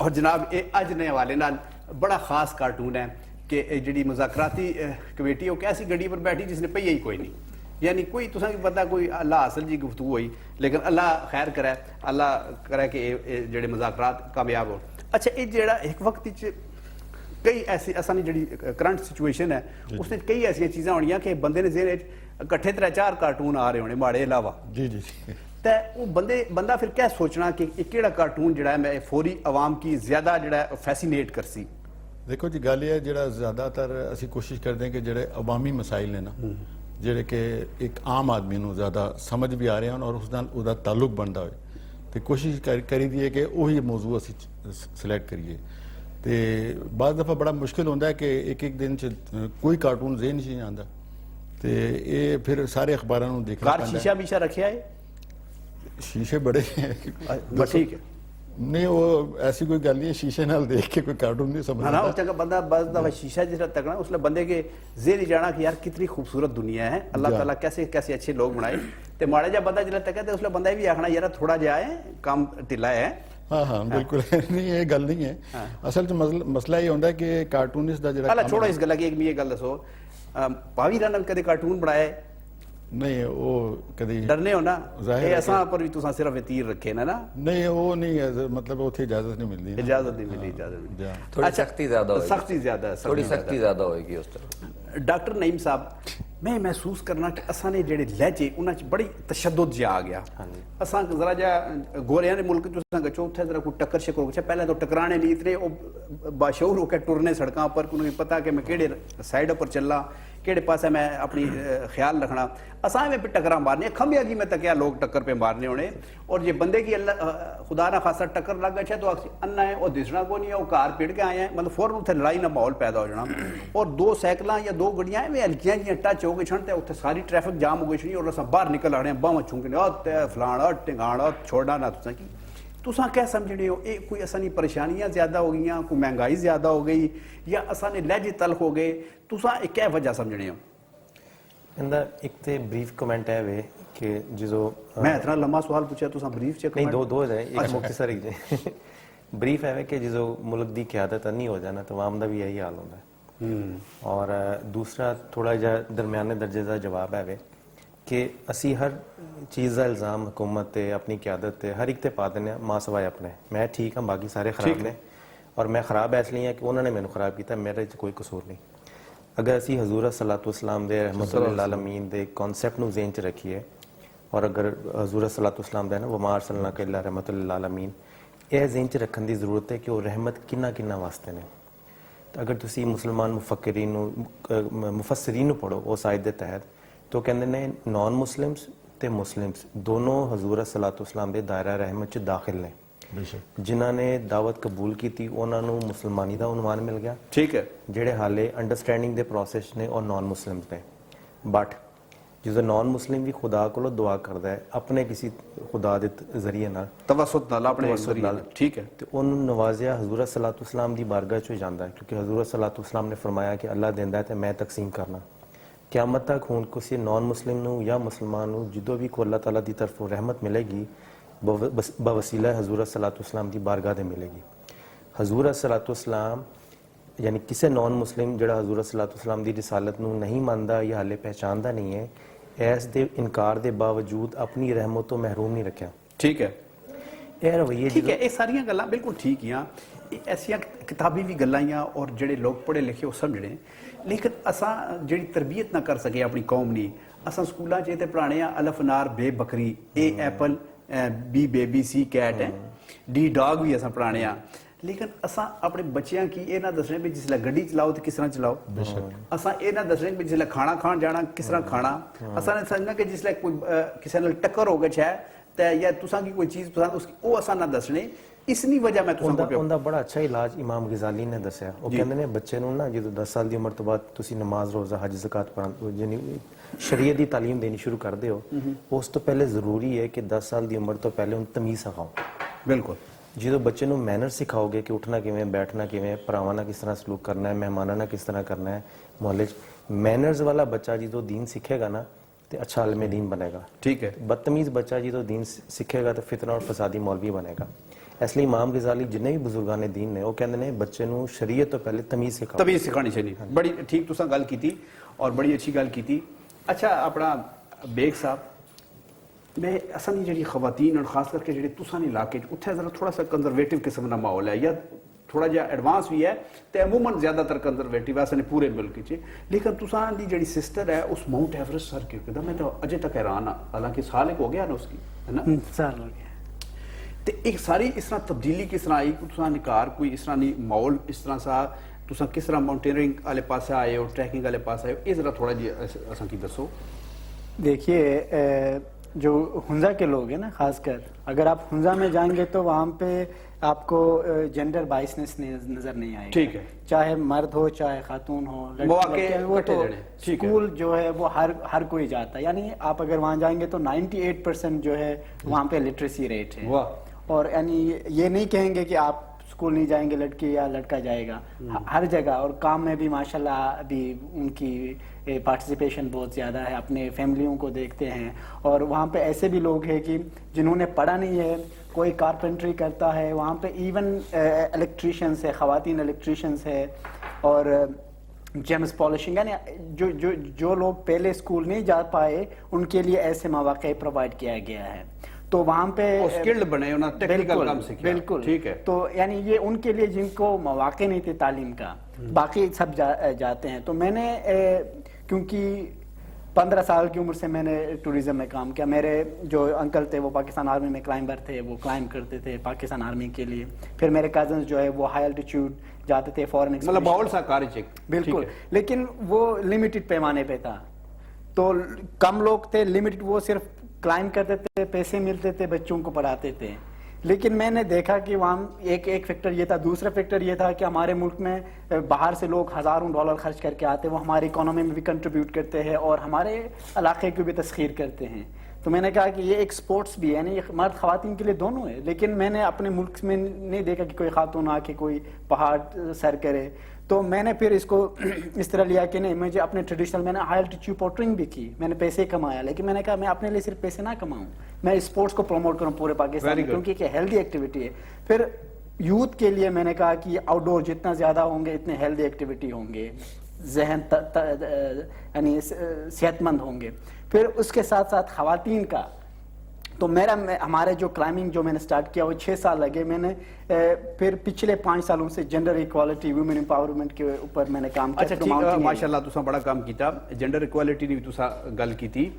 और जनाब ये अज ने हवाले नाल बड़ा खास कार्टून है कि जिहड़ी मुज़ाकराती कमेटी वो कैसी गड्डी पर बैठी जिसने पही ही कोई नहीं यानी कोई तुसां की पता कोई अल्लाह असल जी गुफ्तगू हुई लेकिन अल्लाह खैर करे अल्लाह करे कि जिहड़े मुज़ाकरात कामयाब हो अच्छा ये जेड़ा एक वक्त कई ऐसी असानी जी करंट सिचुएशन है उसने कई ऐसी चीज़ां होनियां कि बंदे ने जेह्दे कट्ठे 3-4 कार्टून आ रहे होने माड़े अलावा जी जी ते वो बंदा फिर क्या सोचना कि केड़ा कार्टून जेड़ा है मैं फौरी आवाम की ज्यादा जेड़ा फैसिनेट करसी देखो जी गल है ਜਿਹੜਾ ਜ਼ਿਆਦਾਤਰ ਅਸੀਂ ਕੋਸ਼ਿਸ਼ ਕਰਦੇ ਹਾਂ ਕਿ ਜਿਹੜੇ ਅਵਾਮੀ ਮਸਾਇਲ ਨੇ ਨਾ ਜਿਹੜੇ ਕਿ ਇੱਕ ਆਮ ਆਦਮੀ ਨੂੰ ਜ਼ਿਆਦਾ ਸਮਝ ਵੀ ਆ ਰਹੇ ਹਨ ਔਰ ਉਸ ਨਾਲ ਉਹਦਾ ਤਾਲੁਕ ਬਣਦਾ ਹੋਵੇ ਤੇ ਕੋਸ਼ਿਸ਼ ਕਰੀਦੀ ਹੈ ਕਿ ਉਹੀ ਮੌਜੂ ਅਸੀਂ ਸਿਲੈਕਟ ਕਰੀਏ ਤੇ ਬਾਅਦ ਦਫਾ ਬੜਾ ਮੁਸ਼ਕਿਲ ਹੁੰਦਾ ਹੈ ਕਿ ਇੱਕ ਦਿਨ ਚ ਕੋਈ ਕਾਰਟੂਨ ਜ਼ਿਹਨ 'ਚ ਨਹੀਂ ਆਉਂਦਾ ਤੇ ਇਹ ਫਿਰ ਸਾਰੇ ਅਖਬਾਰਾਂ ਨੂੰ ਦੇਖਣਾ ਕਾਰ ਪੈਂਦਾ शीशा बीशा रखिया है शीशे बड़े हैं बस ठीक है नहीं वो ऐसी कोई गल नहीं है शीशे नाल देख के कोई कार्टून नहीं समझ हाँ ना आता उस जगह बंदा बस दफा शीशा जिस तकना उसने बंदे के जेर जाना कि यार कितनी खूबसूरत दुनिया है अल्लाह ताला कैसे कैसे अच्छे लोग बनाए ते माड़ा जा बंदा जिस तक उसने बंदा भी आखना यार थोड़ा जा है काम ढिला है हाँ हाँ बिल्कुल नहीं ये गल नहीं है असल च मसला ये होता है कि कार्टूनिस्ट दा जेड़ा अल्लाह छोड़ो इस गल की एक मी ये गल दसो भावी राना कदे कार्टून बनाए नहीं वो कभी डरने हो ना जाहिर ये है असा पर भी तुसा सिर्फ तीर रखे ना नहीं वो नहीं है मतलब उसे इजाजत नहीं मिलती ना। इजाजत नहीं मिली इजाजत नहीं जा। थोड़ी सख्ती ज्यादा होगी सख्ती ज्यादा है थोड़ी सख्ती ज्यादा होगी उस तरफ डॉक्टर नईम साहब मैं महसूस करना कि असा ने जेड़े लहजे उन्हां च बड़ी तशद्दुद जिहा आ गया असा जरा जा गोरियां दे मुल्क च गचो उत्थे जरा कोई टक्कर शक्कर हो पहले तो टकराने नहीं इतने बाशऊर होकर टुरने सड़कों पर कोई पता कि मैं केड़े साइड पर चलना केड़े पासे मैं अपनी ख्याल रखना असा में भी टक्कर मारने खंबिया की मैं तकिया लोग टक्कर पे मारने होने और ये बंदे की अल्लाह खुदा ना खासा टक्कर लग गया तो अन्ना है और दिसना को नहीं है वो कार पिट के आए हैं मतलब फौरन उत्थे लड़ाई ना माहौल पैदा हो जाना और 2 साइकिल या 2 गड्डियां में हल्कियां जी टच हो गई छन उत्थे सारी ट्रैफिक जाम हो गई छनी और अस बाहर निकल आने बावां छुंकने फलाना टिंगाना छोड़ना ना तुसा क्या समझने हो ये कोई असानी परेशानियां ज्यादा हो गई कोई महंगाई ज्यादा हो गई या असाने लहजे तल्ख हो गए तुसा क्या वजह समझने हो इंदा एक ते ब्रीफ कमेंट है वे कि जो मैं इतना लंबा सवाल पूछा तुसा ब्रीफ च नहीं दो है एक मुख्तसर ही जे ब्रीफ है वे कि जो मुल्क दी क़यादत नहीं हो जाना तो आम दा भी यही हाल होता है और दूसरा थोड़ा जा दरमियाने दर्जे का जवाब है वे कि असी हर चीज़ का इल्ज़ाम हुकूमत ते अपनी क़यादत ते हर एक ते पा देने मां सवाए अपने मैं ठीक हाँ बाकी सारे खराब ने और मैं खराब इसलिए है कि उन्होंने मैंने खराब किया मेरे कोई कसूर नहीं अगर असी हजूर सलातो इस्लाम दे रहमतुल्लिल आलमीन दे कॉन्सैप्ट नूं ज़हन च रखिए और अगर हजूर सलातो इस्लाम दे ना वमा अरसलनाका इल्ला रहमतुल्लिल आलमीन यह ज़हन च रखने की ज़रूरत है कि वो रहमत किन्ना वास्ते ने तो अगर तुसी मुसलमान मुफक्किरीन मुफस्सिरीन पढ़ो उस आयत के तहत तो कहते ने नॉन मुस्लिम्स ते मुस्लिम्स दोनों हजूर सलातो इस्लाम दे दायरा रहमत च दाखिल ने जिन्हां ने दावत कबूल की थी उन्होंने मुसलमानी का उनवान मिल गया ठीक है जेड़े हाले अंडरस्टैंडिंग दे प्रोसेस ने और नॉन मुस्लिम्स ने बट जो नॉन मुस्लिम भी खुदा को दुआ करता है अपने किसी खुदा के जरिए नाल तवसुत नाल अपने जरिए ठीक है तो उन्होंने नवाजिया हजूर सलातो इस्लाम की बारगाह चो जाता है क्योंकि हजूर सलातो इस्लाम ने फरमाया कि अल्लाह देंदा है तो मैं तकसीम करना क़यामत तक हुण किसी नॉन मुस्लिम नूं या मुसलमान नूं जो भी को अल्लाह ताला की तरफों रहमत मिलेगी बवसीला हजूर सलातो इस्लाम की बारगाह दे मिलेगी हजूर सलातो इस्लाम यानी किसी नॉन मुस्लिम जिहड़ा हजूर सलातो इस्लाम की रिसालत नूं नहीं मानता या हाले पहचानता नहीं है इस दे इनकार के बावजूद अपनी रहमत तो महरूम नहीं रखा ठीक है यह रवैये ठीक है ये सारियां गल्लां बिल्कुल ठीक ही ऐसियां किताबी भी गल्लां और जेड़े लोग पढ़े लिखे वो समझने लेकिन असा जी तरबियत ना कर सके अपनी कौम नी असा स्कूलों च पढ़ाने अलफ नार बे बकरी ए एप्पल बी बेबी सी कैट है डी डॉग भी असा पढ़ाने لیکن اساں اپنے بچیاں کی یہ نہ دسنے بھی جسے گڈی چلاؤ تو کس طرح چلاؤ, اساں یہ نہ دسنے بھی جسے کھانا کھان جانا کس طرح کھانا, اساں نے سمجھنا کہ جسے کوئی کسی نال ٹکر ہو گئی ہے تے یا تساں کی کوئی چیز پسند اس کی وہ اساں نہ دسنے. اس نہیں وجہ میں تساں کو ਉਹਦਾ ਬੜਾ ਅੱਛਾ ਇਲਾਜ ਇਮਾਮ ਗਜ਼ਾਲੀ ਨੇ ਦੱਸਿਆ. ਉਹ ਕਹਿੰਦੇ ਨੇ ਬੱਚੇ ਨੂੰ ਨਾ ਜਦੋਂ 10 ਸਾਲ ਦੀ ਉਮਰ ਤੋਂ ਬਾਅਦ ਤੁਸੀਂ ਨਮਾਜ਼ ਰੋਜ਼ਾ ਹਜ ਜ਼ਕਾਤ ਯਾਨੀ ਸ਼ਰੀਅਤ ਦੀ ਤਾਲੀਮ ਦੇਣੀ ਸ਼ੁਰੂ ਕਰਦੇ ਹੋ, ਉਸ ਤੋਂ ਪਹਿਲੇ ਜ਼ਰੂਰੀ ਹੈ ਕਿ 10 ਸਾਲ ਦੀ ਉਮਰ ਤੋਂ ਪਹਿਲੇ ਉਹਨੂੰ ਤਮੀਜ਼ ਸਿਖਾਓ. ਬਿਲਕੁਲ. ਜਦੋਂ ਬੱਚੇ ਨੂੰ ਮੈਨਰ ਸਿਖਾਓਗੇ ਕਿ ਉੱਠਣਾ ਕਿਵੇਂ, ਬੈਠਣਾ ਕਿਵੇਂ, ਭਰਾਵਾਂ ਨਾਲ ਕਿਸ ਤਰ੍ਹਾਂ ਸਲੂਕ ਕਰਨਾ ਹੈ, ਮਹਿਮਾਨਾਂ ਨਾਲ ਕਿਸ ਤਰ੍ਹਾਂ ਕਰਨਾ ਹੈ, ਮੁਹੱਲੇ 'ਚ ਮੈਨਰਸ ਵਾਲਾ ਬੱਚਾ ਜਦੋਂ ਦੀਨ ਸਿੱਖੇਗਾ ਨਾ ਤੇ ਅੱਛਾ ਆਲਮੇ ਦੀਨ ਬਣੇਗਾ. ਠੀਕ ਹੈ. ਬਦਤਮੀਜ਼ ਬੱਚਾ ਜਦੋਂ ਦੀਨ ਸਿੱਖੇਗਾ ਤਾਂ ਫਿਤਨਾ ਔਰ ਫਸਾਦੀ ਮੌਲਵੀ ਬਣੇਗਾ. ਇਸ ਲਈ ਇਮਾਮ ਗਜ਼ਾਲੀ ਜਿੰਨੇ ਵੀ ਬਜ਼ੁਰਗਾਂ ਨੇ ਦੀਨ ਨੇ ਉਹ ਕਹਿੰਦੇ ਨੇ ਬੱਚੇ ਨੂੰ ਸ਼ਰੀਅਤ ਤੋਂ ਪਹਿਲੇ ਤਮੀਜ਼ ਸਿਖਾਓ. ਤਮੀਜ਼ ਸਿਖਾਣੀ ਚਾਹੀਦੀ. ਬੜੀ ਠੀਕ ਤੁਸਾਂ ਗੱਲ ਕੀਤੀ ਔਰ ਬੜੀ ਅੱਛੀ ਗੱਲ ਕੀਤੀ. ਅੱਛਾ ਆਪਣਾ ਬੇਗ ਸਾਹਿਬ, ਮੈਂ ਅਸਾਂ ਦੀ ਜਿਹੜੀ ਖਵਾਤੀਨ ਔਰ ਖਾਸ ਕਰਕੇ ਜਿਹੜੇ ਤੁਸਾਂ ਦੇ ਇਲਾਕੇ 'ਚ ਉੱਥੇ ਜ਼ਰਾ ਥੋੜਾ ਸਾ ਕੰਜ਼ਰਵੇਟਿਵ ਕਿਸਮ ਦਾ ਮਾਹੌਲ ਹੈ ਜਾਂ ਥੋੜਾ ਜਿਹਾ ਐਡਵਾਂਸ ਵੀ ਹੈ ਤੇ ਅਮੂਮਨ ਜ਼ਿਆਦਾਤਰ ਕੰਜ਼ਰਵੇਟਿਵ ਹੈ ਅਸਾਂ ਪੂਰੇ ਮੁਲਕ 'ਚ. ਲੇਕਿਨ ਤੁਸਾਂ ਦੀ ਜਿਹੜੀ ਸਿਸਟਰ ਹੈ ਉਸ ਮਾਊਂਟ ਐਵਰੈਸਟ ਸਰ ਕਿਉਂ ਕਹਿੰਦਾ, ਮੈਂ ਤਾਂ ਅਜੇ ਤੱਕ ਹੈਰਾਨ ਹਾਂ, ਹਾਲਾਂਕਿ ਸਾਲ ਇੱਕ ਹੋ ਗਿਆ ਨਾ ਉਸकी, ਹੈ ਨਾ साल हो गया. ਤੇ ਇੱਕ ਸਾਰੀ ਇਸ ਤਰ੍ਹਾਂ ਤਬਦੀਲੀ ਕਿਸ ਤਰ੍ਹਾਂ ਆਈ, ਤੁਸਾਂ ਨਿਕਾਰ ਕੋਈ ਇਸ ਤਰ੍ਹਾਂ ਦੀ ਮਾਹੌਲ ਇਸ ਤਰ੍ਹਾਂ ਸਾ ਤੁਸਾਂ ਕਿਸ ਤਰ੍ਹਾਂ ਮਾਊਂਟੇਨਰਿੰਗ ਵਾਲੇ ਪਾਸੇ ਆਏ ਹੋ, ट्रैकिंग वाले पास आए हो, ये जरा थोड़ा जी असां की दसो. देखिए जो हुंजा के लोग हैं ना, खासकर अगर आप हुंजा में जाएंगे तो वहाँ पे आपको जेंडर बाइसनेस नजर नहीं आएगा. ठीक है. चाहे मर्द हो चाहे खातून हो, वो तो स्कूल जो है वो हर कोई जाता है. यानी आप अगर वहाँ जाएंगे तो 98% जो है वहाँ पे लिटरेसी रेट है. वाह. और यानी ये नहीं कहेंगे कि आप स्कूल नहीं जाएंगे लड़की या लड़का जाएगा, हर जगह. और काम में भी माशाल्लाह अभी उनकी पार्टिसिपेशन बहुत ज़्यादा है, अपने फैमिलियों को देखते हैं. और वहाँ पे ऐसे भी लोग हैं कि जिन्होंने पढ़ा नहीं है, कोई कारपेंट्री करता है, वहाँ पे इवन इलेक्ट्रीशियंस है, ख़वातीन इलेक्ट्रीशियंस है, और जेम्स पॉलिशिंग, यानी जो लोग पहले स्कूल नहीं जा पाए उनके लिए ऐसे मौक़े प्रोवाइड किया गया है. तो वहाँ पे स्किल्ड बने, उन्होंने टेक्निकल काम सीखा. बिल्कुल. ठीक है. तो यानी ये उनके लिए जिनको मौक़े नहीं थे तालीम का, बाकी सब जाते हैं. तो मैंने क्योंकि 15 साल की उम्र से मैंने टूरिज़्म में काम किया. मेरे जो अंकल थे वो पाकिस्तान आर्मी में क्लाइंबर थे, वो क्लाइंब करते थे पाकिस्तान आर्मी के लिए. फिर मेरे कजन्स जो है वो हाई एल्टीट्यूड जाते थे फॉरेन, मतलब माहौल सा कार्य. बिल्कुल. लेकिन वो लिमिटेड पैमाने पे था, तो कम लोग थे, लिमिटेड. वो सिर्फ क्लाइंब करते थे, पैसे मिलते थे, बच्चों को पढ़ाते थे. लेकिन मैंने देखा कि वहाँ एक फैक्टर ये था. दूसरा फैक्टर ये था कि हमारे मुल्क में बाहर से लोग हज़ारों डॉलर खर्च करके आते हैं, वो हमारी इकोनॉमी में भी कंट्रीब्यूट करते हैं और हमारे इलाके की भी तस्खीर करते हैं. तो मैंने कहा कि ये एक स्पोर्ट्स भी है, यानी मर्द ख़वातीन के लिए दोनों है. लेकिन मैंने अपने मुल्क में नहीं देखा कि कोई खातून आके कोई पहाड़ सर करे. तो मैंने फिर इसको इस तरह लिया कि नहीं, मुझे अपने ट्रेडिशनल, मैंने हाई एल्टीट्यूड पोटरिंग भी की, मैंने पैसे कमाया. लेकिन मैंने कहा मैं अपने लिए सिर्फ पैसे ना कमाऊं, मैं स्पोर्ट्स को प्रमोट करूं पूरे पाकिस्तान में, क्योंकि एक हेल्दी एक्टिविटी है. फिर यूथ के लिए मैंने कहा कि आउटडोर जितना ज़्यादा होंगे इतने हेल्दी एक्टिविटी होंगे, जहन यानी सेहतमंद होंगे. फिर उसके साथ साथ ख़वातीन का, तो हमारे जो क्लाइंबिंग जो मैंने स्टार्ट किया वो 6 साल लगे. मैंने फिर पिछले 5 सालों से जेंडर इक्वालिटी, वुमेन एम्पावरमेंट के ऊपर मैंने काम किया. अच्छा ठीक, माशाल्लाह तुसां बड़ा काम किया. जेंडर इक्वालिटी दी तुसां गल कीती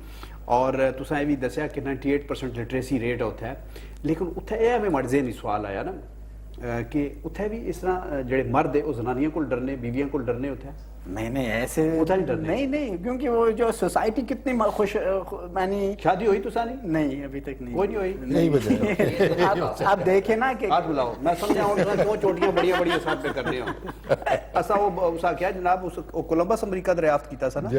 और तुसां ये भी दस्या कि 98% लिटरेसी रेट होता है. लेकिन उत्थे यह में मर्जे नहीं सवाल आया ना कि उत्थे भी इस तरह जेड़े मर्द है वो जनानियां को डरने, बीवियां को डरने होता है. नहीं ऐसे नहीं, क्योंकि वो जो सोसाइटी कितनी खुश, यानी शादी हुई तो सानी नहीं अभी तक नहीं, कोई नहीं हुई. नहीं बजाया. आप देखे ना कि हाथ बुलाओ, मैं समझाऊं दो चोटियां बड़ी साथ पे करने हो. असा वो उसा क्या जनाब, उस कोलंबस अमेरिका दरियाफ्त कीता सा ना.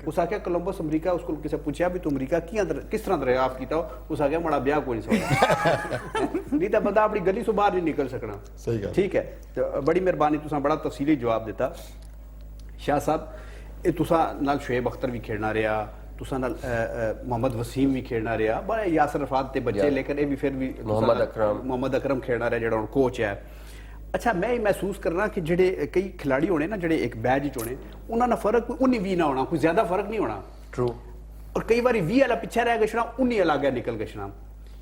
उसा क्या कोलंबस अमेरिका, उसको किसी पूछा भी तू अमेरिका किस तरह दरियाफ्त कीता, उसा क्या बड़ा ब्याह कोई नहीं सकता. नहीं तो बंदा अपनी गली से बाहर नहीं निकल सकना. सही. ठीक है. तो बड़ी मेहरबानी, तुसा बड़ा तफसीली जवाब देता. शाह साहब, ये तुसा नाल शुएब अख्तर भी खेलना रहा, तुसा नाल मोहम्मद वसीम भी खेलना रहा, बड़ा यासर अफराद ते बच्चे, लेकिन ये भी फिर भी मोहम्मद अकरम खेलना रहा जेड़ा कोच है. अच्छा मैं ये महसूस करना कि जेडे कई खिलाड़ी होने ना, जेडे एक बैच च होने, उन्होंने फर्क कोई 19-20 ना होना, कोई ज्यादा फर्क नहीं होना. ट्रू. और कई बार 20 वाला पीछे रह गया, 19 अलग निकल गया.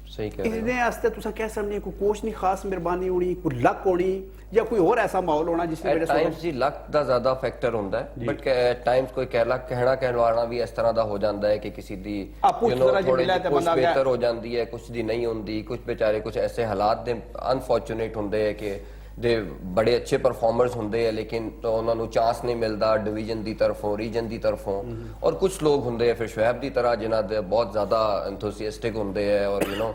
सही कह रहे इसने आस्ते तुसा कह सकते कोई कोच नहीं खास मेहरबानी होनी, कोई लक होनी, या कोई और ऐसा माहौल होना जिसमें एट टाइम्स जी लक ਦਾ ਜ਼ਿਆਦਾ ਫੈਕਟਰ ਹੁੰਦਾ ਹੈ. ਬਟ ਐਟ ਟਾਈਮਸ ਕੋਈ ਕਹਿਣਾ ਵੀ ਇਸ ਤਰ੍ਹਾਂ ਦਾ ਹੋ ਜਾਂਦਾ ਹੈ ਕਿ ਕਿਸੇ ਦੀ ਕੁਝ ਬਿਹਤਰ ਹੋ ਜਾਂਦੀ ਹੈ, ਕੁਝ ਦੀ ਨਹੀਂ ਹੁੰਦੀ. ਕੁਝ ਵਿਚਾਰੇ ਕੁਝ ਐਸੇ ਹਾਲਾਤ ਦੇ ਅਨਫੋਰਚੂਨੇਟ ਹੁੰਦੇ ਹੈ ਕਿ ਦੇ ਬੜੇ ਅੱਛੇ ਪਰਫਾਰਮਰਸ ਹੁੰਦੇ ਆ ਲੇਕਿਨ ਉਹਨਾਂ ਨੂੰ ਚਾਂਸ ਨਹੀਂ ਮਿਲਦਾ ਡਿਵੀਜ਼ਨ ਦੀ ਤਰਫੋਂ ਰੀਜਨ ਦੀ ਤਰਫੋਂ ਔਰ ਕੁਝ ਲੋਕ ਹੁੰਦੇ ਆ ਫਿਰ ਸ਼ੁਐਬ ਦੀ ਤਰ੍ਹਾਂ ਜਿਨ੍ਹਾਂ ਦੇ ਬਹੁਤ ਜ਼ਿਆਦਾ ਐਂਥੂਸੀਆਸਟਿਕ ਹੁੰਦੇ ਆ ਔਰ ਯੂ نو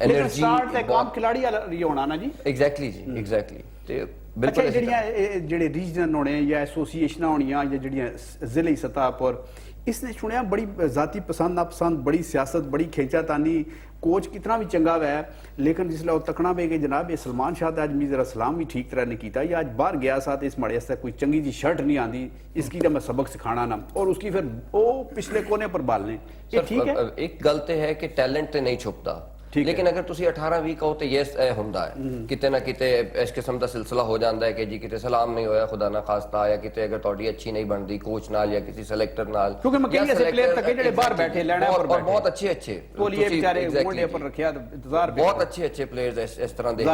એનર્ਜੀ ਸਟਾਰਟ ਤੇ ਕੰਮ ਖਿਲਾੜੀ ਵਾਲਾ ਹੀ ਹੋਣਾ ਨਾ ਜੀ। ਐਗਜ਼ੈਕਟਲੀ ਜੀ ਐਗਜ਼ੈਕਟਲੀ ਤੇ ਅੱਛਾ ਬਿਲਕੁਲ ਇਹ ਜਿਹੜੀਆਂ ਜਿਹੜੇ ਰੀਜਨ ਹੋਣੇ ਜਾਂ ਐਸੋਸੀਏਸ਼ਨਾਂ ਹੋਣੀਆਂ ਜਾਂ ਜਿਹੜੀਆਂ ਜ਼ਿਲ੍ਹੀ ਸਤਹ ਪਰ इसने सुनिया बड़ी जाती पसंद नापसंद बड़ी सियासत बड़ी खींचातानी कोच कितना भी चंगा है लेकिन जिसले वो तकना पे कि जनाब ये सलमान शाह ते अज मी जरा सलाम भी ठीक तरह नहीं किया या अज बाहर गया सा इस माड़े वास्ते कोई चंगी जी शर्ट नहीं आती इसकी तो मैं सबक सिखाना ना और उसकी फिर वो पिछले कोने पर बालने ये ठीक है। एक गलत है कि टैलेंट ते नहीं छुपता लेकिन अगर ਤੁਸੀਂ 18-20 ਕਹੋ ਤੇ ਯੈਸ ਇਹ ਹੁੰਦਾ ਹੈ ਕਿਤੇ ਨਾ ਕਿਤੇ ਇਸ ਕਿਸਮ ਦਾ ਸਿਲਸਿਲਾ ਹੋ ਜਾਂਦਾ ਹੈ ਕਿ ਜੀ ਕਿਤੇ ਸਲਾਮ ਨਹੀਂ ਹੋਇਆ ਖੁਦਾ ਨਾ ਖਾਸਤਾ ਜਾਂ ਕਿਤੇ ਅਗਰ ਤੁਹਾਡੀ ਅੱਛੀ ਨਹੀਂ ਬਣਦੀ ਕੋਚ ਨਾਲ ਜਾਂ ਕਿਸੇ ਸਿਲੈਕਟਰ ਨਾਲ ਕਿਉਂਕਿ ਮੈਂ ਕਈ ਐਸੇ ਪਲੇਅਰ ਤੱਕ ਜਿਹੜੇ ਬਾਹਰ ਬੈਠੇ ਲੈਣਾ ਪਰ ਬੈਠੇ ਬਹੁਤ ਅੱਛੇ ਤੋਲੀਏ ਵਿਚਾਰੇ ਮੋਢੇ ਪਰ ਰੱਖਿਆ ਇੰਤਜ਼ਾਰ ਬਹੁਤ ਅੱਛੇ ਪਲੇਅਰਸ ਇਸ ਤਰ੍ਹਾਂ ਦੇ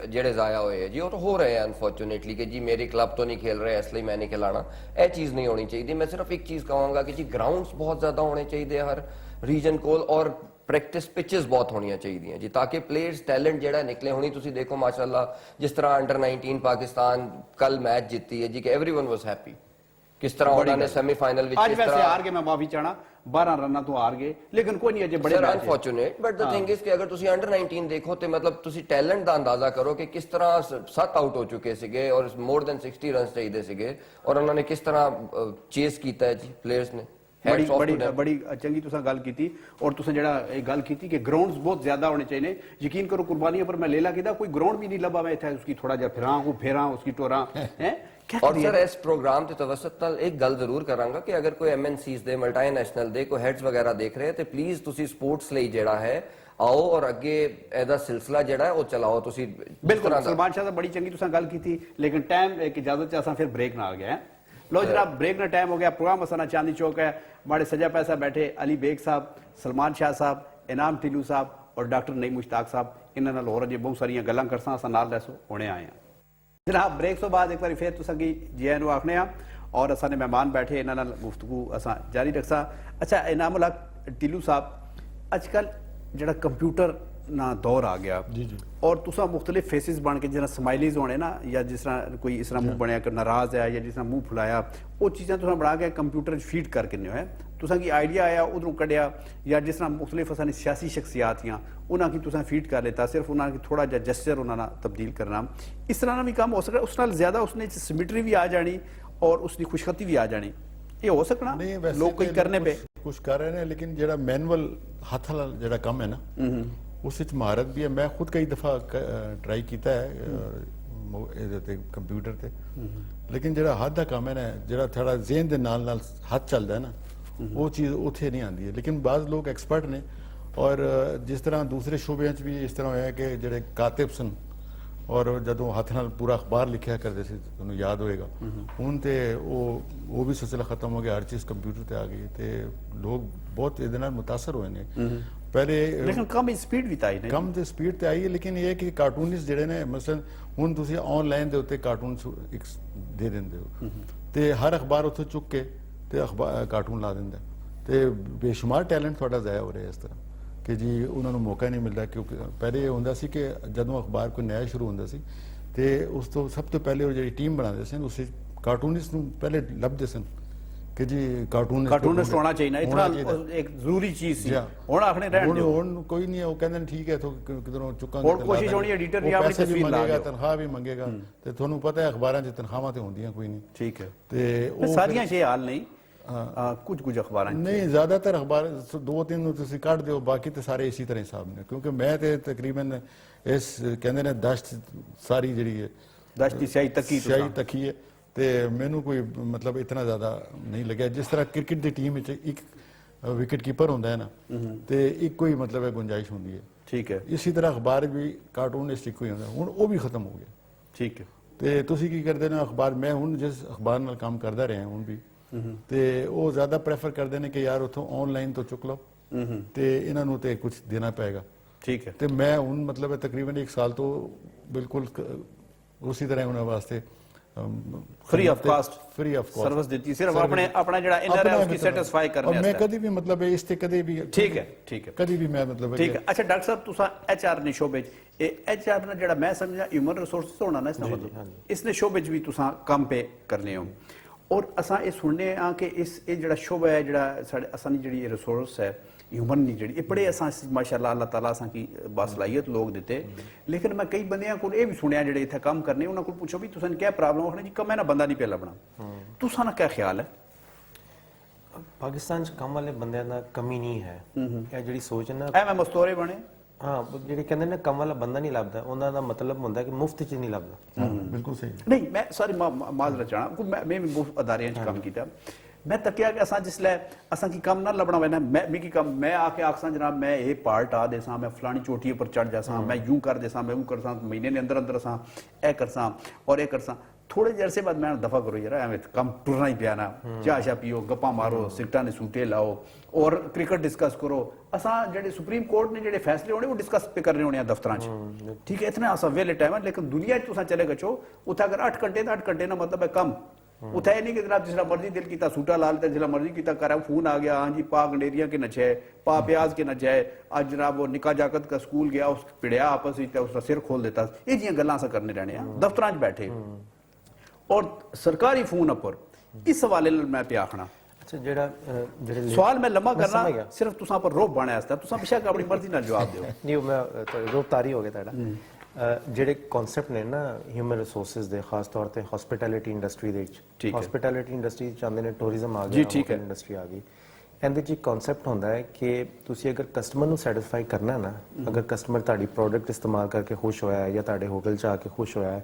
ਜਿਹੜੇ ਜ਼ਾਇਆ ਹੋਏ ਜੀ ਉਹ ਤਾਂ ਹੋ ਰਹੇ ਹਨ ਅਨਫੋਰਚੂਨੇਟਲੀ ਕਿ ਜੀ ਮੇਰੀ ਕਲੱਬ ਤੋਂ ਨਹੀਂ ਖੇਲ ਰਹੇ ਇਸ ਲਈ ਮੈਂ ਨਹੀਂ ਖਿਲਾਣਾ ਇਹ ਚੀਜ਼ ਨਹੀਂ ਹੋਣੀ ਚਾਹੀਦੀ। ਮੈਂ ਸਿਰਫ ਇੱਕ ਚੀਜ਼ ਕਹਾਂਗਾ ਕਿ ਜੀ ਗਰਾਊਂਡਸ ਬਹੁਤ ਜ਼ਿਆਦਾ ਹੋਣੇ ਚਾਹੀਦੇ ਹਰ ਰੀਜਨ ਕੋਲ ਔਰ ਪ੍ਰੈਕਟਿਸ ਪਿਚਸ ਬਹੁਤ ਹੋਣੀਆਂ ਚਾਹੀਦੀਆਂ ਜੀ ਤਾਂ ਕਿ ਪਲੇਅਰਸ ਟੈਲੈਂਟ ਜਿਹੜਾ ਨਿਕਲੇ ਹੋਣੀ ਤੁਸੀਂ ਦੇਖੋ ਮਾਸ਼ਾਅੱਲਾ ਜਿਸ ਤਰ੍ਹਾਂ ਅੰਡਰ 19 ਪਾਕਿਸਤਾਨ ਕੱਲ ਮੈਚ ਜਿੱਤੀ ਹੈ ਜੀ ਕਿ एवरीवन ਵਾਸ ਹੈਪੀ ਕਿਸ ਤਰ੍ਹਾਂ ਉਹਨਾਂ ਨੇ ਸੈਮੀਫਾਈਨਲ ਵਿੱਚ ਅੱਜ ਵੈਸੇ ਹਾਰ ਗਏ ਮੈਂ ਮਾਫੀ ਚਾਹਣਾ 12 ਰਨਾਂ ਤੋਂ ਹਾਰ ਗਏ ਲੇਕਿਨ ਕੋਈ ਨਹੀਂ ਅਜੇ ਬੜੇ sir unfortunate but the thing is ਕਿ ਅਗਰ ਤੁਸੀਂ ਅੰਡਰ 19 ਦੇਖੋ ਤੇ ਮਤਲਬ ਤੁਸੀਂ ਟੈਲੈਂਟ ਦਾ ਅੰਦਾਜ਼ਾ ਕਰੋ ਕਿ ਕਿਸ ਤਰ੍ਹਾਂ 7 ਆਊਟ ਹੋ ਚੁੱਕੇ ਸੀਗੇ ਔਰ ਮੋਰ ਦੈਨ 60 ਰਨਸ ਚਾਹੀਦੇ ਸੀਗੇ ਔਰ ਉਹਨਾਂ ਨੇ ਕਿਸ ਤਰ੍ਹਾਂ ਚੇਸ ਕੀਤਾ ਹੈ ਜੀ ਪਲੇਅਰਸ ਨੇ बड़ी चंगी तुसा गल की और तुसा जड़ा गल की कि ग्राउंड्स बहुत ज्यादा होने चाहिए यकीन करो कुर्बानियों पर मैं लेला किदा कोई ग्राउंड भी नहीं लभा मैं इत्थे उसकी थोड़ा जा फेरा उसकी टोरा हैं और सर इस प्रोग्राम के तवसत नाल एक गल जरूर करांगा कि अगर कोई MNCs दे मल्टीनेशनल दे कोई हेड्स वगैरह देख रहे हैं तो प्लीज तुसी स्पोर्ट्स ਲਈ ਜਿਹੜਾ ਹੈ आओ और अगे ਇਹਦਾ सिलसिला ਜਿਹੜਾ ਹੈ ਉਹ ਚਲਾਓ ਤੁਸੀਂ बिल्कुल। सलमान शाह बड़ी चंगी तुसा गल की लेकिन टाइम एक इजाजत च असा फिर ब्रेक ना आ गया लो जनाब ब्रेक ना टाइम हो गया प्रोग्राम असाना चांदी चौक है बड़े सजा पैसा बैठे अली बेग साहब सलमान शाह साहब इनाम टिल्लू साहब और डॉक्टर नईम मुश्ताक साहब इन्हां नाल होर अजे बहुत सारियां गल्लां करसां असां नाल रैसो हुणे आए हैं जनाब ब्रेक तो बाद एक बार फिर तुसां की जी आए आखने और असां ने मेहमान बैठे इन्हां नाल गुफ्तगू असां जारी रखसा। अच्छा इनाम उल हक टिल्लू साहब अजकल जिहड़ा कंप्यूटर ना दौर आ गया जी जी और तुसा मुख्तलिफ फेसिस बन के जिस स्माइलीज होने ना या जिस तरह कोई इस तरह मुंह बनया कि नाराज है या जिस तरह मुंह फुलाया वो चीज़ां तुसा बना के कंप्यूटर फीड करके नहीं है तुसा की आइडिया आया उधरों कढ़िया या जिस तरह मुख्तलिफ असानी सियासी शख्सियात या उन्होंने की तुसा फीड कर लेता सिर्फ उन्होंने थोड़ा जा जस्चर उन्होंने तब्दील करना इस तरह ना भी काम हो सकता उस नाल ज्यादा उसने सिमिट्री भी आ जानी और उसकी खुशखती भी आ जानी ये हो सकना लोग कोई करने पे कुछ कर रहे हैं लेकिन जेड़ा मैनुअल हाथ वाला जेड़ा काम है ना उस विच महारत भी है। मैं खुद कई दफा ट्राई किया है कंप्यूटर ते लेकिन जेड़ा हाथ का काम है ना जेड़ा थोड़ा ज़हन दे नाल नाल हाथ चलता है ना वो चीज़ उत्थे नहीं आती है लेकिन बाज़ लोग एक्सपर्ट ने और जिस तरह दूसरे शोबे भी इस तरह होया कि जेड़े कातिब सन और जदों हाथ नाल पूरा अखबार लिखिया करते थे तुहानूं याद होएगा हुण ते वो भी सिलसिला खत्म हो गया हर चीज़ कंप्यूटर ते आ गई ते लोग बहुत इहदे नाल मुतासर होए ने पहले लेकिन कम स्पीड भी आई कम तो स्पीड तो आई है लेकिन ये कि कार्टूनिस्ट ਜਿਹੜੇ ਨੇ ਮਸਲਨ ਹੁਣ ਤੁਸੀਂ ਆਨਲਾਈਨ ਦੇ ਉੱਤੇ ਕਾਰਟੂਨ ਇੱਕ ਦੇ ਦਿੰਦੇ ਹੋ ਤੇ ਹਰ ਅਖਬਾਰ ਉੱਥੋਂ ਚੁੱਕ ਕੇ ਤੇ ਅਖਬਾਰ ਕਾਰਟੂਨ ਲਾ ਦਿੰਦਾ ਤੇ ਬੇਸ਼ੁਮਾਰ ਟੈਲੈਂਟ ਤੁਹਾਡਾ ਜ਼ਾਇਆ ਹੋ ਰਿਹਾ ਇਸ ਤਰ੍ਹਾਂ ਕਿ ਜੀ ਉਹਨਾਂ ਨੂੰ ਮੌਕਾ ਨਹੀਂ ਮਿਲਦਾ ਕਿਉਂਕਿ ਪਹਿਲੇ ਇਹ ਹੁੰਦਾ ਸੀ ਕਿ ਜਦੋਂ ਅਖਬਾਰ ਕੋਈ ਨਵਾਂ ਸ਼ੁਰੂ ਹੁੰਦਾ ਸੀ ਤੇ ਉਸ ਤੋਂ ਸਭ ਤੋਂ ਪਹਿਲੇ ਉਹ ਜਿਹੜੀ ਟੀਮ ਬਣਾਉਂਦੇ ਸਨ ਉਸ ਕਾਰਟੂਨਿਸਟ ਨੂੰ ਪਹਿਲੇ ਲੱਭਦੇ ਸਨ कि जी कार्टूनिस्ट होना चाहिए ना इतना एक जरूरी चीज सी हुण आखने रहन दियो हुण कोई नहीं है वो कहंदे ठीक है तो किधरों चुकांगे और कोशिश होनी एडिटर भी अपनी तस्वीर मांगेगा तनख्वाह भी मांगेगा ते ਤੁਹਾਨੂੰ ਪਤਾ ਹੈ ਅਖਬਾਰਾਂ 'ਚ ਤਨਖਾਹਾਂ ਤੇ ਹੁੰਦੀਆਂ ਕੋਈ ਨਹੀਂ ठीक है ਤੇ ਉਹ ਸਾਰੀਆਂ ਸ਼ੇ ਹਾਲ ਨਹੀਂ ਕੁਝ ਅਖਬਾਰਾਂ ਨਹੀਂ ਜ਼ਿਆਦਾਤਰ ਅਖਬਾਰ ਦੋ ਤਿੰਨ ਨੂੰ ਤੁਸੀਂ ਕੱਢ ਦਿਓ ਬਾਕੀ ਤੇ ਸਾਰੇ ਇਸੇ ਤਰ੍ਹਾਂ ਹਿਸਾਬ ਨੇ ਕਿਉਂਕਿ ਮੈਂ ਤੇ ਤਕਰੀਬਨ ਇਸ ਕਹਿੰਦੇ ਨੇ ਦਸ਼ਤ ਸਾਰੀ ਜਿਹੜੀ ਹੈ ਦਸ਼ਤ ਦੀ ਸਿਆਹੀ ਤੱਕੀ ਹੈ ਤੇ ਮੈਨੂੰ ਕੋਈ ਮਤਲਬ ਇਤਨਾ ਜ਼ਿਆਦਾ ਨਹੀਂ ਲੱਗਿਆ ਜਿਸ ਤਰ੍ਹਾਂ ਕ੍ਰਿਕਟ ਦੀ ਟੀਮ ਵਿੱਚ ਇੱਕ ਵਿਕਟ ਕੀਪਰ ਹੁੰਦਾ ਹੈ ਨਾ ਤੇ ਇੱਕੋ ਹੀ ਮਤਲਬ ਹੈ ਗੁੰਜਾਇਸ਼ ਹੁੰਦੀ ਹੈ ਠੀਕ ਹੈ ਇਸੇ ਤਰ੍ਹਾਂ ਅਖਬਾਰ ਵੀ ਕਾਰਟੂਨਿਸਟ ਇੱਕੋ ਹੀ ਹੁੰਦਾ ਹੁਣ ਉਹ ਵੀ ਖਤਮ ਹੋ ਗਿਆ ਠੀਕ ਹੈ ਤੇ ਤੁਸੀਂ ਕੀ ਕਰਦੇ ਨੇ ਅਖਬਾਰ ਮੈਂ ਹੁਣ ਜਿਸ ਅਖਬਾਰ ਨਾਲ ਕੰਮ ਕਰਦਾ ਰਿਹਾ ਹੁਣ ਵੀ ਤੇ ਉਹ ਜ਼ਿਆਦਾ ਪ੍ਰੈਫਰ ਕਰਦੇ ਨੇ ਕਿ ਯਾਰ ਉੱਥੋਂ ਆਨਲਾਈਨ ਤੋਂ ਚੁੱਕ ਲਓ ਤੇ ਇਹਨਾਂ ਨੂੰ ਤੇ ਕੁਝ ਦੇਣਾ ਪਏਗਾ ਠੀਕ ਹੈ ਤੇ ਮੈਂ ਹੁਣ ਮਤਲਬ ਤਕਰੀਬਨ 1 ਸਾਲ ਤੋਂ ਬਿਲਕੁਲ ਉਸੇ ਤਰ੍ਹਾਂ ਉਹਨਾਂ ਵਾਸਤੇ Free of cost free of cost service ਦਿੱਤੀ, ਸਿਰਫ ਆਪਣਾ ਜਿਹੜਾ inner ਹੈ ਉਸकी satisfy ਕਰਨੇ और मैं ਵਾਸਤੇ। कभी भी मतलब इस ते कभी भी ਠੀਕ ਹੈ कभी भी मैं मतलब ਠੀਕ ਹੈ। ਅੱਛਾ ਡਾਕਟਰ ਸਾਹਿਬ ਤੁਸੀਂ HR ਨੇ ਸ਼ੋਬੇ 'ਚ, ਇਹ HR ਨਾਲ ਜਿਹੜਾ ਮੈਂ ਸਮਝਿਆ ਹਿਊਮਨ ਰਿਸੋਰਸਿਸ ਹੋਣਾ ਨਾ ਇਸ ਦਾ ਮਤਲਬ ਇਸਨੇ ਸ਼ੋਬੇ 'ਚ ਵੀ ਤੁਸੀਂ ਕੰਮ ਪੇ ਕਰਨੇ ਹੋ। ਔਰ ਅਸਾਂ ਇਹ ਸੁਣਨੇ ਆ ਕਿ ਇਹ ਜਿਹੜਾ ਸ਼ੋਬਾ ਹੈ ਜਿਹੜਾ ਸਾਡੇ ਅਸਾਂ ਦੀ ਜਿਹੜੀ ਰਿਸੋਰਸ ਹੈ ਹਿਊਮਨ ਦੀ ਜਿਹੜੀ ਇਹ ਬੜੇ ਅਸਾਂ ਮਾਸ਼ਾਅੱਲਾ ਅੱਲਾਹ ਤਾਲਾ ਅਸਾਂ ਕੀ ਬਾਸਲਾਹੀਅਤ ਲੋਕ ਦਿੱਤੇ। ਲੇਕਿਨ ਮੈਂ ਕਈ ਬੰਦਿਆਂ ਕੋਲ ਇਹ ਵੀ ਸੁਣਿਆ ਜਿਹੜੇ ਇੱਥੇ ਕੰਮ ਕਰਨੇ ਉਹਨਾਂ ਕੋਲ ਪੁੱਛੋ ਵੀ ਤੁਸੀਂ ਕੀ ਪ੍ਰੋਬਲਮ ਹੋਣੀ ਜੀ, ਕਮੇ ਨਾ ਬੰਦਾ ਨਹੀਂ ਪਿਆ ਲੱਭਣਾ, ਤੁਸਾਂ ਦਾ ਕੀ ਖਿਆਲ ਹੈ? ਪਾਕਿਸਤਾਨ 'ਚ ਕੰਮ ਵਾਲੇ ਬੰਦਿਆਂ ਦਾ ਕਮੀ ਨਹੀਂ ਹੈ। ਇਹ ਜਿਹੜੀ ਸੋਚ ਹੈ ਨਾ, ਐਵੇਂ ਮਸਤੂਰੇ ਬਣੇ। ਹਾਂ, ਜਿਹੜੇ ਕਹਿੰਦੇ ਨੇ ਕੰਮ ਵਾਲਾ ਬੰਦਾ ਨਹੀਂ ਲੱਭਦਾ, ਉਹਨਾਂ ਦਾ ਮਤਲਬ ਹੁੰਦਾ ਕਿ ਮੁਫਤ 'ਚ ਨਹੀਂ ਲੱਭਦਾ। बिल्कुल सही ਨਹੀਂ ਮੈਂ ਸਾਰੀ ਮਾਜ਼ਰਤ ਚਾਹਣਾ ਮੈਂ ਵੀ ਮੁਫਤ ਅਦਾਰਿਆਂ 'ਚ ਕੰਮ ਕੀਤਾ। ਮੈਂ ਤੱਕਿਆ ਕਿ ਅਸਾਂ ਜਿਸਲੇ ਅਸਾਂ ਕੀ ਕੰਮ ਨਾ ਲੱਭਣਾ ਪੈਣਾ, ਮੈਂ ਕੀ ਕੰਮ ਮੈਂ ਆ ਕੇ ਆਖਸਾਂ ਜਨਾਬ ਮੈਂ ਇਹ ਪਾਰਟ ਆ ਦੇਸਾਂ, ਮੈਂ ਫਲਾਣੀ ਚੋਟੀ ਉੱਪਰ ਚੜ ਜਾਸਾਂ, ਮੈਂ यूं कर देसां, मैं यूं करसां, महीने ने अंदर अंदर असां ए करसां और ए करसां। थोड़े देर से बाद मैं दफा करो यार एवं कम टुरना ही पिया ना, चाह शाह पियो, गप्पा मारो, सिगटा ने सूटे लाओ और क्रिकेट डिस्कस करो। असां जेडे सुप्रीम कोर्ट ने जेडे फैसले होने वो डिस्कस पे करने होने दफ्तरां च, ठीक है, इतना असां वेले टाइम है। लेकिन दुनिया च तुसां चले गचो उत्थे अगर 8 घंटे तो 8 घंटे ना मतलब है कम उत्थे नहीं कि जनाब जिसला मर्जी दिल किया सूटा ला लेता, जिसला मर्जी किया करा फोन आ गया, हाँ जी पा गंडेरिया के नचे पा प्याज के नचे, आज जनाब वो निका जाकत का स्कूल गया उस पिड़िया आपस में उसका सिर खोल देता। ये जियां गल्लां असां करने रहने दफ्तरां च बैठे और सरकारी फोन उपर इस हवाले नाल मैं पे आखना। ਅੱਛਾ, ਜਿਹੜੇ सवाल मैं लम्बा मैं समझ करना गया। सिर्फ तुसां पर रोब बने वास्ते, तुसां बेशक अपनी मर्जी नाल जवाब दिओ। ਨਹੀਂ, ਮੈਂ ਰੋਪਤਾਰੀ ਹੋ ਗਿਆ ਤੁਹਾਡਾ। ਜਿਹੜੇ ਕਨਸੈਪਟ ਨੇ ਨਾ ਹਿਊਮਨ ਰਿਸੋਰਸਿਸ ਦੇ, ਖਾਸ ਤੌਰ ਤੇ ਹਸਪਿਟੈਲਿਟੀ ਇੰਡਸਟਰੀ ਦੇ ਵਿੱਚ, ਠੀਕ ਹੈ। ਹਸਪਿਟੈਲਿਟੀ ਇੰਡਸਟਰੀ ਚਾਹੁੰਦੇ ਨੇ ਟੂਰਿਜ਼ਮ ਆ ਜੀ, ਗਿਆ, ਠੀਕ ਹੈ। ਇੰਡਸਟਰੀ ਆ ਗਈ। ਇਹਦੇ 'ਚ ਇੱਕ ਕਨਸੈਪਟ ਹੁੰਦਾ ਹੈ ਕਿ ਤੁਸੀਂ ਅਗਰ ਕਸਟਮਰ ਨੂੰ ਸੈਟੀਸਫਾਈ ਕਰਨਾ ਨਾ, ਅਗਰ ਕਸਟਮਰ ਤੁਹਾਡੀ ਪ੍ਰੋਡਕਟ ਇਸਤੇਮਾਲ ਕਰਕੇ ਖੁਸ਼ ਹੋਇਆ ਹੈ ਜਾਂ ਤੁਹਾਡੇ ਹੋਟਲ 'ਚ ਆ ਕੇ ਖੁਸ਼ ਹੋਇਆ ਹੈ,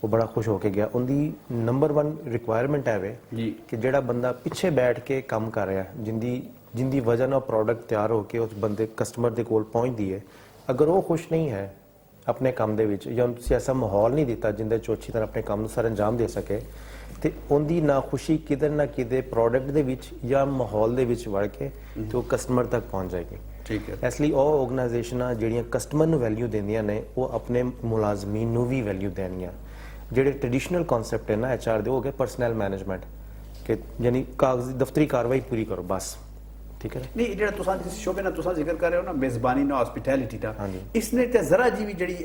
ਉਹ ਬੜਾ ਖੁਸ਼ ਹੋ ਕੇ ਗਿਆ, ਉਹਦੀ ਨੰਬਰ 1 ਰਿਕੁਆਇਰਮੈਂਟ ਹੈ ਵੇ ਜੀ ਕਿ ਜਿਹੜਾ ਬੰਦਾ ਪਿੱਛੇ ਬੈਠ ਕੇ ਕੰਮ ਕਰ ਰਿਹਾ, ਜਿੰਦੀ ਵਜ੍ਹਾ ਨਾਲ ਪ੍ਰੋਡਕਟ ਤਿਆਰ ਹੋ ਕੇ ਉਸ ਬੰਦੇ ਕਸਟਮਰ ਦੇ ਕੋਲ ਪਹੁੰਚਦੀ ਹੈ, ਅਗਰ ਉਹ ਖੁਸ਼ ਨਹੀਂ ਹੈ ਆਪਣੇ ਕੰਮ ਦੇ ਵਿੱਚ, ਜਾਂ ਤੁਸੀਂ ਐਸਾ ਮਾਹੌਲ ਨਹੀਂ ਦਿੱਤਾ ਜਿੰਦੇ 'ਚ ਅੱਛੀ ਤਰ੍ਹਾਂ ਆਪਣੇ ਕੰਮ ਨੂੰ ਸਰ ਅੰਜਾਮ ਦੇ ਸਕੇ, ਤੇ ਉਹਦੀ ਨਾਖੁਸ਼ੀ ਕਿਤੇ ਨਾ ਕਿਤੇ ਪ੍ਰੋਡਕਟ ਦੇ ਵਿੱਚ ਜਾਂ ਮਾਹੌਲ ਦੇ ਵਿੱਚ ਵੜ ਕੇ ਤੇ ਉਹ ਕਸਟਮਰ ਤੱਕ ਪਹੁੰਚ ਜਾਏਗੀ। ਠੀਕ ਹੈ। ਇਸ ਲਈ ਉਹ ਆਰਗੇਨਾਈਜੇਸ਼ਨਾਂ ਜਿਹੜੀਆਂ ਕਸਟਮਰ ਨੂੰ ਵੈਲਿਊ ਦਿੰਦੀਆਂ ਨੇ, ਉਹ ਆਪਣੇ ਮੁਲਾਜ਼ਮੀਨ ਨੂੰ ਵੀ ਵੈਲਿਊ ਦੇਣਗੀਆਂ। ਜਿਹੜੇ ਟ੍ਰੈਡੀਸ਼ਨਲ ਕਨਸੈਪਟ ਹੈ ਨਾ HR ਦੇ, ਹੋ ਗਏ ਪਰਸਨਲ ਮੈਨੇਜਮੈਂਟ, ਕਿ ਯਾਨੀ ਕਾਗਜ਼ੀ ਦਫ਼ਤਰੀ ਕਾਰਵਾਈ ਪੂਰੀ ਕਰੋ ਬਸ, ठीक है। नहीं ਜਿਹੜਾ ਤੁਸੀਂ ਜਿਸ ਸ਼ੋਬੇ ਨਾਲ ਤੁਸੀਂ ਜ਼ਿਕਰ ਕਰ ਰਹੇ ਹੋ ਨਾ, ਮੇਜ਼ਬਾਨੀ ਨਾ, ਹਸਪਿਟੈਲਿਟੀ ਦਾ, ਹਾਂਜੀ। ਇਸਨੇ ਤੇ ਜ਼ਰਾ ਜੀ ਵੀ ਜਿਹੜੀ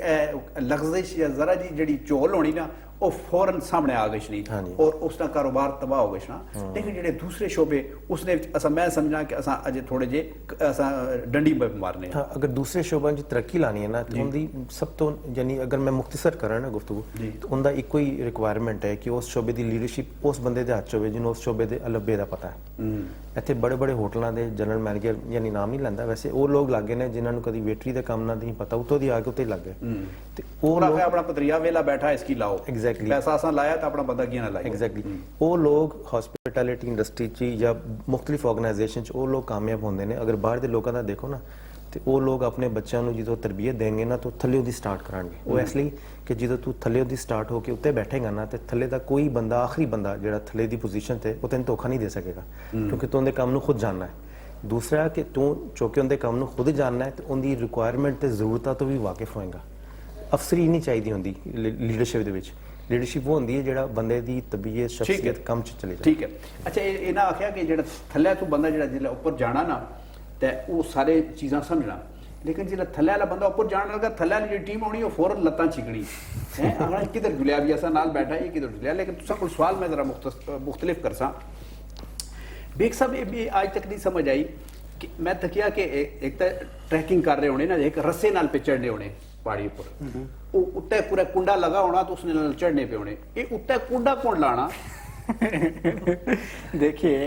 ਲਗਜ਼ਿਸ਼ ਜਾਂ ਜ਼ਰਾ ਜੀ ਜਿਹੜੀ ਚੋਲ ਹੋਣੀ ਨਾ, ਉਹ ਫੌਰਨ ਸਾਹਮਣੇ ਆ ਗਈ ਨਹੀਂ ਹਾਂਜੀ। और उसका कारोबार तबाह हो गया ना। लेकिन ਜਿਹੜੇ ਦੂਸਰੇ ਸ਼ੋਬੇ ਉਸਨੇ ਅਸਾਂ ਮੈਂ ਸਮਝਾਂ ਕਿ ਅਸਾਂ ਅਜੇ ਥੋੜੇ ਜੇ ਅਸਾਂ ਡੰਡੀ ਮਾਰਨੇ हाँ, अगर दूसरे शोबा च तरक्की लानी है ना, तो उनकी सब तो यानी अगर मैं मुख्तसर करा ना गुफ्तगू, जी। तो उनका इको ही रिक्वायरमेंट है कि उस शोबे की लीडरशिप उस बंदे के हाथ होवे जिन्होंने उस शोबे के अलबे का पता है। ਇੱਥੇ बड़े बड़े होटलों के जनरल मैनेजर यानी नाम नहीं लैंदा, वैसे वो लोग लागे ने जिन्होंने कभी वेटरी का काम ना नहीं पता, उतों ਦੀ ਆ ਕੇ ਉੱਤੇ ਲੱਗ ਗਏ ਤੇ ਉਹ लोग अपना पतरिया वेला बैठा इसकी लाओ, Exactly। पैसा असां लाया तो अपना बंदा किया ना लाए। ਐਗਜ਼ੈਕਟਲੀ ਉਹ ਲੋਕ ਹਸਪਿਟੈਲਿਟੀ ਇੰਡਸਟਰੀ 'ਚ ਜਾਂ ਮੁxtਲਿਫ ਆਰਗੇਨਾਈਜੇਸ਼ਨ 'ਚ ਉਹ ਲੋਕ ਕਾਮਯਾਬ ਹੁੰਦੇ ਨੇ। ਅਗਰ ਬਾਹਰ ਦੇ ਲੋਕਾਂ ਦਾ ਦੇਖੋ ਨਾ, ਤੇ ਉਹ ਲੋਕ ਆਪਣੇ ਬੱਚਿਆਂ ਨੂੰ ਜਦੋਂ ਤਰਬੀਅਤ ਦੇਣਗੇ ਨਾ, ਤਾਂ ਥੱਲੇ ਉਹਦੀ ਸਟਾਰਟ ਕਰਾਂਗੇ। ਉਹ ਇਸ ਲਈ ਕਿ ਜਦੋਂ ਤੂੰ ਥੱਲੇ ਉਹਦੀ ਸਟਾਰਟ ਹੋ ਕੇ ਉੱਤੇ ਬੈਠੇਗਾ ਨਾ, ਤੇ ਥੱਲੇ ਦਾ ਕੋਈ ਬੰਦਾ, ਆਖਰੀ ਬੰਦਾ ਜਿਹੜਾ ਥੱਲੇ ਦੀ ਪੋਜੀਸ਼ਨ ਤੇ, ਉਹ ਤੈਨੂੰ ਧੋਖਾ ਨਹੀਂ ਦੇ ਸਕੇਗਾ, ਕਿਉਂਕਿ ਤੂੰ ਉਹਦੇ ਕੰਮ ਨੂੰ ਖੁਦ ਜਾਣਨਾ ਹੈ। ਦੂਸਰਾ ਕਿ ਤੂੰ ਚੌਕੇ ਉਹਦੇ ਕੰਮ ਨੂੰ ਖੁਦ ਜਾਣਨਾ ਹੈ, ਤੇ ਉਹਦੀ ਰਿਕੁਆਇਰਮੈਂਟ ਤੇ ਜ਼ਰੂਰਤਾਂ ਤੋਂ ਵੀ ਵਾਕਿਫ ਹੋਏਗਾ। ਅਫਸਰੀ ਨਹੀਂ ਚਾਹੀਦੀ ਹੁੰਦੀ ਲੀਡਰਸ਼ਿਪ ਦੇ ਵਿੱਚ। ਲੀਡਰਸ਼ਿਪ ਉਹ ਹੁੰਦੀ ਹੈ ਜਿਹੜਾ ਬੰਦੇ ਦੀ ਤਬੀਅਤ, ਸ਼ਖਸੀਅਤ ਕੰਮ 'ਚ ਚਲੇ ਜਾਏ। ਠੀਕ ਹੈ। ਅੱਛਾ ਇਹ ਨਾ ਆਖਿਆ ਕਿ ਜਿਹੜਾ ਥੱਲੇ ਤੋਂ ਬੰਦਾ ਜਿਹੜਾ ਜਿਲੇ ਉੱਪਰ ਜਾਣਾ ਨਾ, ਤੇ ਉਹ ਸਾਰੇ ਚੀਜ਼ਾਂ ਸਮਝਣਾ, ਲੇਕਿਨ ਜਿਹੜਾ ਥੱਲੇ ਵਾਲਾ ਬੰਦਾ ਉੱਪਰ ਜਾਣ ਲੱਗਾ, ਥੱਲੇ ਵਾਲੀ ਜਿਹੜੀ ਟੀਮ ਆਉਣੀ ਉਹ ਫੌਰਨ ਲੱਤਾਂ ਚਿਕਣੀ ਹੈ, ਆਖਣਾ ਕਿਧਰ ਜੁਲਿਆ ਵੀ ਅਸਾਂ ਨਾਲ ਬੈਠਾ ਇਹ ਕਿਧਰ ਜੁਲਿਆ। ਲੇਕਿन तुसा कोई सवाल मैं जरा मुख्तलिफ करसा। बेग साहब ये भी आज तक नहीं समझ आई कि मैं तकिया कि एक तो ट्रैकिंग कर रहे होने ना, एक रस्से नाल पे चढ़ने होने पहाड़ी पर, वो उत्ते पूरा कुंडा लगा होना तो उसने नाल चढ़ने पे होने, ये उत्ते कुंडा कौन लाना? देखिए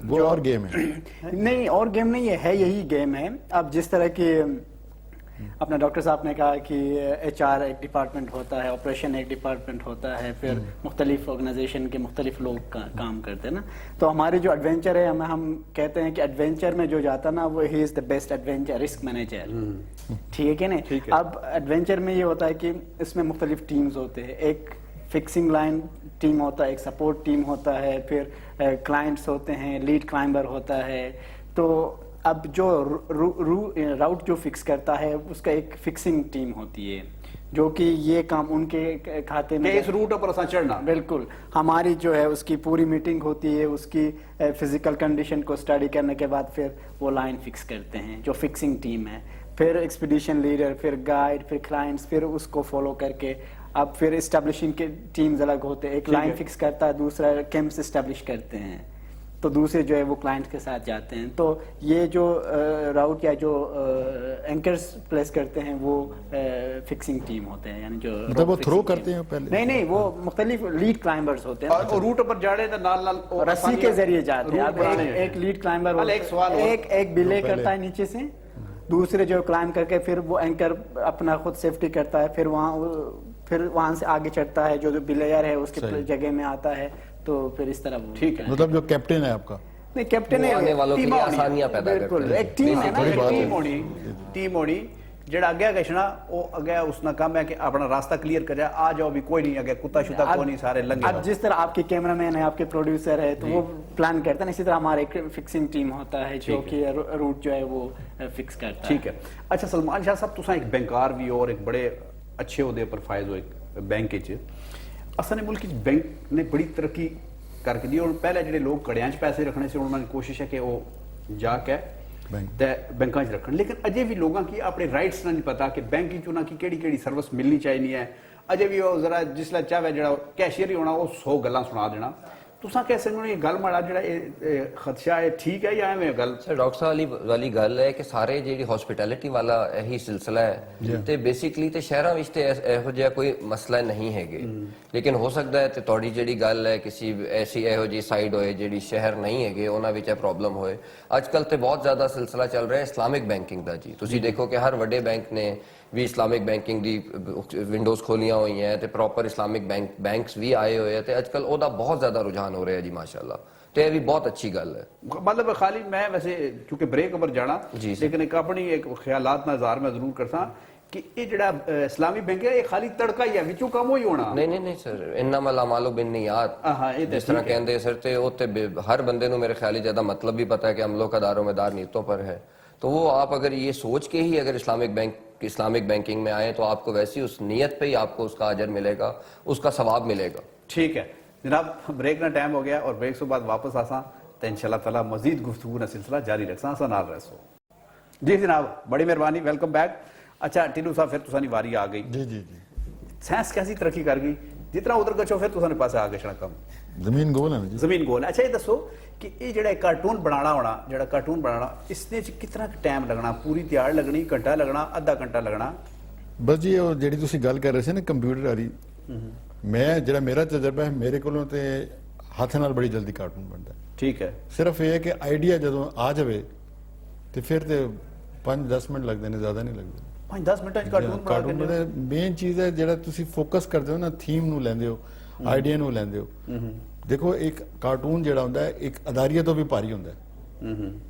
वो और गेम है। नहीं, और गेम नहीं है यही गेम है। अब जिस तरह की अपना डॉक्टर साहब ने कहा कि HR एक डिपार्टमेंट होता है, ऑपरेशन एक डिपार्टमेंट होता है, फिर मुख्तलिफ ऑर्गेनाइजेशन के मुख्तलिफ लोग काम करते हैं ना। तो हमारे जो एडवेंचर है, हम कहते हैं कि एडवेंचर में जो जाता ना, वो he is the best adventure risk manager. ठीक है कि नहीं? अब एडवेंचर में ये होता है कि इसमें मुख्तलिफ टीम्स होते हैं। एक फिक्सिंग लाइन टीम होता है, एक सपोर्ट टीम होता है, फिर क्लाइंट्स होते हैं, लीड क्लाइंबर होता है। तो अब जो राउट जो फिक्स करता है, उसका एक फिक्सिंग टीम होती है। जो कि ये काम उनके खाते में कि इस रूट पर असा चढ़ना। बिल्कुल, हमारी जो है उसकी पूरी मीटिंग होती है, उसकी फिजिकल कंडीशन को स्टडी करने के बाद फिर वो लाइन फिक्स करते हैं, जो फिक्सिंग टीम है, फिर एक्सपीडिशन लीडर, फिर गाइड, फिर क्लाइंट्स, फिर उसको फॉलो करके अब फिर इस्टेब्लिशिंग के टीम्स अलग होते हैं, एक लाइन फिक्स करता है, दूसरा कैंप्स इस्टेब्लिश करते हैं, तो दूसरे जो है वो क्लाइंट्स के साथ जाते हैं। तो ये जो राउट या जो एंकर्स प्लेस करते हैं वो फिक्सिंग टीम होते हैं, यानी जो मतलब वो rope थ्रो fixing करते team। हैं पहले? नहीं, वो मुख्तलिफ लीड क्लाइंबर्स होते हैं, और रूट पर जाड़े तो नाल नाल और रस्सी के जरिए जाते हैं। अब एक लीड क्लाइंबर एक सवाल और। एक बिले करता है नीचे से, दूसरे जो क्लाइंब करके फिर वो एंकर अपना खुद सेफ्टी करता है, फिर वहां से आगे चढ़ता है, जो बिलेयर है उसके जगह में आता है, तो फिर इस तरह वो ठीक है। मतलब जो कैप्टन है आपका, नहीं, कैप्टन वो आने वालों के लिए आसानियां पैदा करते बिल्कुल, हैं। एक टीम है ना, बड़ी बात है। टीम होनी जेड़ा अगे गशना वो अगे उसना काम है कि अपना रास्ता क्लियर कर जाए, आ जाओ भी कोई नहीं, अगे कुत्ता शुता अब- कोई नहीं, सारे लंघे अब जाओ। जिस तरह आपके कैमरामैन है, आपके प्रोड्यूसर है, तो वो प्लान करते हैं, इसी तरह हमारा एक फिक्सिंग टीम होता है जो कि रूट जो है वो फिक्स करता है। ठीक है। अच्छा सलमान शाह साहब, तुसा एक बैंकार भी हो और एक बड़े अच्छे ओहदे पर फायज हो एक बैंक च। असल मुल्क बैंक ने बड़ी तरक्की करके दी, और पहले ਜਿਹੜੇ ਲੋਕ ਕੜਿਆਂ 'ਚ ਪੈਸੇ ਰੱਖਣੇ ਸੀ ਉਹਨਾਂ ਦੀ ਕੋਸ਼ਿਸ਼ ਹੈ ਕਿ ਉਹ ਜਾ ਕੇ ਤੇ ਬੈਂਕਾਂ 'ਚ ਰੱਖਣ, ਲੇਕਿਨ ਅਜੇ ਵੀ ਲੋਕਾਂ ਕੀ ਆਪਣੇ ਰਾਈਟਸ ਨਾਲ ਨਹੀਂ ਪਤਾ ਕਿ ਬੈਂਕ 'ਚ ਉਹਨਾਂ ਕੀ ਕਿਹੜੀ ਕਿਹੜੀ ਸਰਵਿਸ ਮਿਲਣੀ ਚਾਹੀਦੀ ਹੈ। ਅਜੇ ਵੀ ਉਹ ਜ਼ਰਾ ਜਿਸਲਾ ਚਾਹਵੇ ਜਿਹੜਾ ਕੈਸ਼ੀਅਰ ਹੀ ਹੋਣਾ ਉਹ 100 ਗੱਲਾਂ ਸੁਣਾ ਦੇਣਾ। तुसा कैसे ये गल माड़ा ਜਿਹੜਾ ਇਹ ਖਦਸ਼ਾ ਹੈ ਠੀਕ ਹੈ ਜਾਂ ਐਵੇਂ ਗੱਲ? ਸਰ ਡਾਕਟਰ ਸਾਹਿਬ ਵਾਲੀ ਗੱਲ ਹੈ ਕਿ ਸਾਰੇ ਜਿਹੜੀ ਹਸਪਿਟੈਲਿਟੀ ਵਾਲਾ ਇਹੀ ਸਿਲਸਿਲਾ ਹੈ ਤੇ ਬੇਸਿਕਲੀ ਤੇ ਸ਼ਹਿਰਾਂ ਵਿੱਚ ਤੇ ਇਹੋ ਜਿਹਾ ਕੋਈ ਮਸਲਾ ਨਹੀਂ ਹੈਗੇ, ਲੇਕਿਨ ਹੋ ਸਕਦਾ ਹੈ ਤੇ ਤੁਹਾਡੀ ਜਿਹੜੀ ਗੱਲ ਹੈ ਕਿਸੇ ਐਸੀ ਇਹੋ ਜਿਹੀ ਸਾਈਡ ਹੋਏ ਜਿਹੜੀ ਸ਼ਹਿਰ ਨਹੀਂ ਹੈਗੇ ਉਹਨਾਂ ਵਿੱਚ ਇਹ ਪ੍ਰੋਬਲਮ ਹੋਏ। ਅੱਜ ਕੱਲ ਤੇ ਬਹੁਤ ਜ਼ਿਆਦਾ ਸਿਲਸਿਲਾ ਚੱਲ ਰਿਹਾ ਇਸਲਾਮਿਕ ਬੈਂਕਿੰਗ ਦਾ ਜੀ। ਤੁਸੀਂ ਦੇਖੋ ਕਿ ਹਰ ਵੱਡੇ ਬੈਂਕ ਨੇ ਵੀ ਇਸਲਾਮਿਕ ਬੈਂਕਿੰਗ ਦੀ ਵਿੰਡੋਜ਼ ਖੋਲੀਆਂ ਹੋਈਆਂ ਤੇ ਪ੍ਰੋਪਰ ਇਸਲਾਮਿਕ ਬੈਂਕਸ ਵੀ ਆਏ ਹੋਏ ਆ ਤੇ ਅੱਜ ਕੱਲ ਉਹਦਾ ਬਹੁਤ ਜ਼ਿਆਦਾ ਰੁਝਾਨ ਹੋ ਰਿਹਾ ਜੀ ਮਾਸ਼ਾਅੱਲਾ, ਤੇ ਇਹ ਵੀ ਬਹੁਤ ਅੱਛੀ ਗੱਲ ਹੈ। मतलब खाली मैं वैसे चूंकि ब्रेक पर जाना जी सर। लेकिन एक अपनी एक ख्यालात में इज़हार मैं जरूर करता कि ये जड़ा इस्लामी बैंक है ये खाली तड़का ही है, विचों कम ही होना। ਨਹੀਂ ਸਰ, ਇੰਨਾ ਮਲਾ ਮਾਲੋ ਬਿਨ ਨਿਯਾਤ ਹਾਂ, ਇਹ ਤਾਂ ਜਿਸ ਤਰ੍ਹਾਂ ਠੀਕ ਹੈ। ਕਹਿੰਦੇ ਸਰ, ਤੇ ਉਹ ਤੇ ਹਰ ਬੰਦੇ ਨੂੰ ਮੇਰੇ ਖਿਆਲ ਹੀ ਜ਼ਿਆਦਾ ਮਤਲਬ ਵੀ ਪਤਾ ਹੈ कि हम लोग का दारोमदार नीयतों पर है, तो वो आप अगर ये सोच के ही अगर इस्लामिक बैंकिंग में आए तो आपको वैसी उस नीयत पे ही आपको उसका अजर मिलेगा, उसका सवाब मिलेगा। ठीक है जनाब, ब्रेक का टाइम हो गया और ब्रेक से बाद वापस आसा तो इंशाल्लाह ताला मजीद गुफ्तगू का सिलसिला जारी रखसा आसा नाल रहो। जी जनाब, बड़ी मेहरबानी, वेलकम बैक। अच्छा टिनू साहब, फिर तुसानी वारी आ गई। जी जी जी, साइंस कैसी तरक्की कर गई, जितना उधर गचो फिर तुसाने पास आ गए कम जमीन गोल है ना जी। जमीन गोल। अच्छा ये दसो कि ये जड़ा कार्टून बनाना होना, जड़ा कार्टून बनाना इसने कितना टाइम लगना, पूरी त्याड़ लगनी, घंटा लगना, आधा घंटा लगना? बस जी ਉਹ ਜਿਹੜੀ ਤੁਸੀਂ ਗੱਲ ਕਰ ਰਹੇ ਸੀ ਨਾ ਕੰਪਿਊਟਰ ਵਾਲੀ, ਮੈਂ ਜਿਹੜਾ ਮੇਰਾ ਤਜਰਬਾ ਹੈ ਮੇਰੇ ਕੋਲੋਂ ਤੇ ਹੱਥ ਨਾਲ ਬੜੀ ਜਲਦੀ ਕਾਰਟੂਨ ਬਣਦਾ ਹੈ। ठीक है। ਸਿਰਫ ਇਹ ਹੈ ਕਿ ਆਈਡੀਆ ਜਦੋਂ ਆ ਜਾਵੇ ਤੇ ਫਿਰ ਤੇ 5-10 ਮਿੰਟ ਲੱਗਦੇ ਨੇ, ਜ਼ਿਆਦਾ ਨਹੀਂ ਲੱਗਦੇ। 5-10 ਮਿੰਟਾਂ ਚ ਕਾਰਟੂਨ ਬਣਾ ਕਾਰਟੂਨ ਦਿੰਦੇ ਦੇ ਮੇਨ ਚੀਜ਼ ਹੈ ਜਿਹੜਾ ਤੁਸੀਂ ਫੋਕਸ ਕਰਦੇ ਹੋ ਨਾ, ਥੀਮ ਨੂੰ ਲੈਂਦੇ ਹੋ, ਆਈਡੀਆ ਨੂੰ ਲੈਂਦੇ ਹੋ। ਦੇਖੋ ਇੱਕ ਕਾਰਟੂਨ ਜਿਹੜਾ ਹੁੰਦਾ ਹੈ ਇੱਕ ਅਦਾਰੀਆ ਤੋਂ ਵੀ ਭਾਰੀ ਹੁੰਦਾ ਹੈ,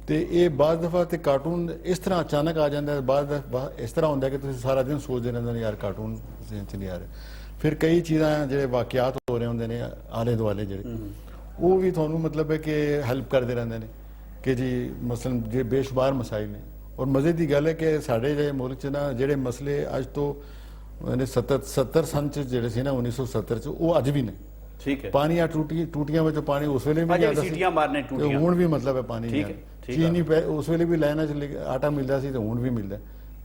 ਤੇ ਇਹ ਬਾਜ਼ ਦਫਾ ਤੇ ਕਾਰਟੂਨ ਇਸ ਤਰ੍ਹਾਂ ਅਚਾਨਕ ਆ ਜਾਂਦਾ ਹੈ, ਬਾਜ਼ ਦਫਾ ਇਸ ਤਰ੍ਹਾਂ ਹੁੰਦਾ ਕਿ ਤੁਸੀਂ ਸਾਰਾ ਦਿਨ ਸੋਚਦੇ ਰਹਿੰਦੇ ਨੇ ਯਾਰ ਕਾਰਟੂਨ ਜ਼ਿਹਨ ਚ ਨਹੀਂ ਆ ਰਿਹਾ। ਫਿਰ ਕਈ ਚੀਜ਼ਾਂ ਜਿਹੜੇ ਵਾਕਿਆਤ ਹੋ ਰਹੇ ਹੁੰਦੇ ਨੇ ਆਲੇ ਦੁਆਲੇ ਜਿਹੜੇ, ਉਹ ਵੀ ਤੁਹਾਨੂੰ ਮਤਲਬ ਹੈ ਕਿ ਹੈਲਪ ਕਰਦੇ ਰਹਿੰਦੇ ਨੇ ਕਿ ਜੀ ਮਸਲਨ ਜੇ ਬੇਸ਼ੁਮਾਰ ਮਸਾਇਲ ਨੇ। ਔਰ ਮਜ਼ੇ ਦੀ ਗੱਲ ਹੈ ਕਿ ਸਾਡੇ ਜਿਹੜੇ ਮੁਲਕ 'ਚ ਨਾ ਜਿਹੜੇ ਮਸਲੇ ਅੱਜ ਤੋਂ 70 ਸੰਨ 'ਚ ਜਿਹੜੇ ਸੀ ਨਾ 1970 'ਚ, ਉਹ ਅੱਜ ਵੀ ਨੇ। ठीक है। ਪਾਣੀ ਆ ਟੂਟੀਆਂ ਵਿੱਚ ਪਾਣੀ ਉਸ ਵੇਲੇ ਵੀ ਅਜੇ ਜ਼ਿਆਦਾ ਸੀ, ਸੀਟੀਆਂ ਮਾਰਨੇ ਤੇ ਟੂਟੀਆਂ। ਹੁਣ ਵੀ ਮਤਲਬ ਹੈ ਪਾਣੀ ਠੀਕ ਹੈ, ਠੀਕ ਹੈ। ਚੀਨੀ ਉਸ ਵੇਲੇ ਵੀ ਲਾਈਨਾਂ 'ਚ ਆਟਾ ਮਿਲਦਾ ਸੀ ਤੇ ਹੁਣ ਵੀ ਮਿਲਦਾ,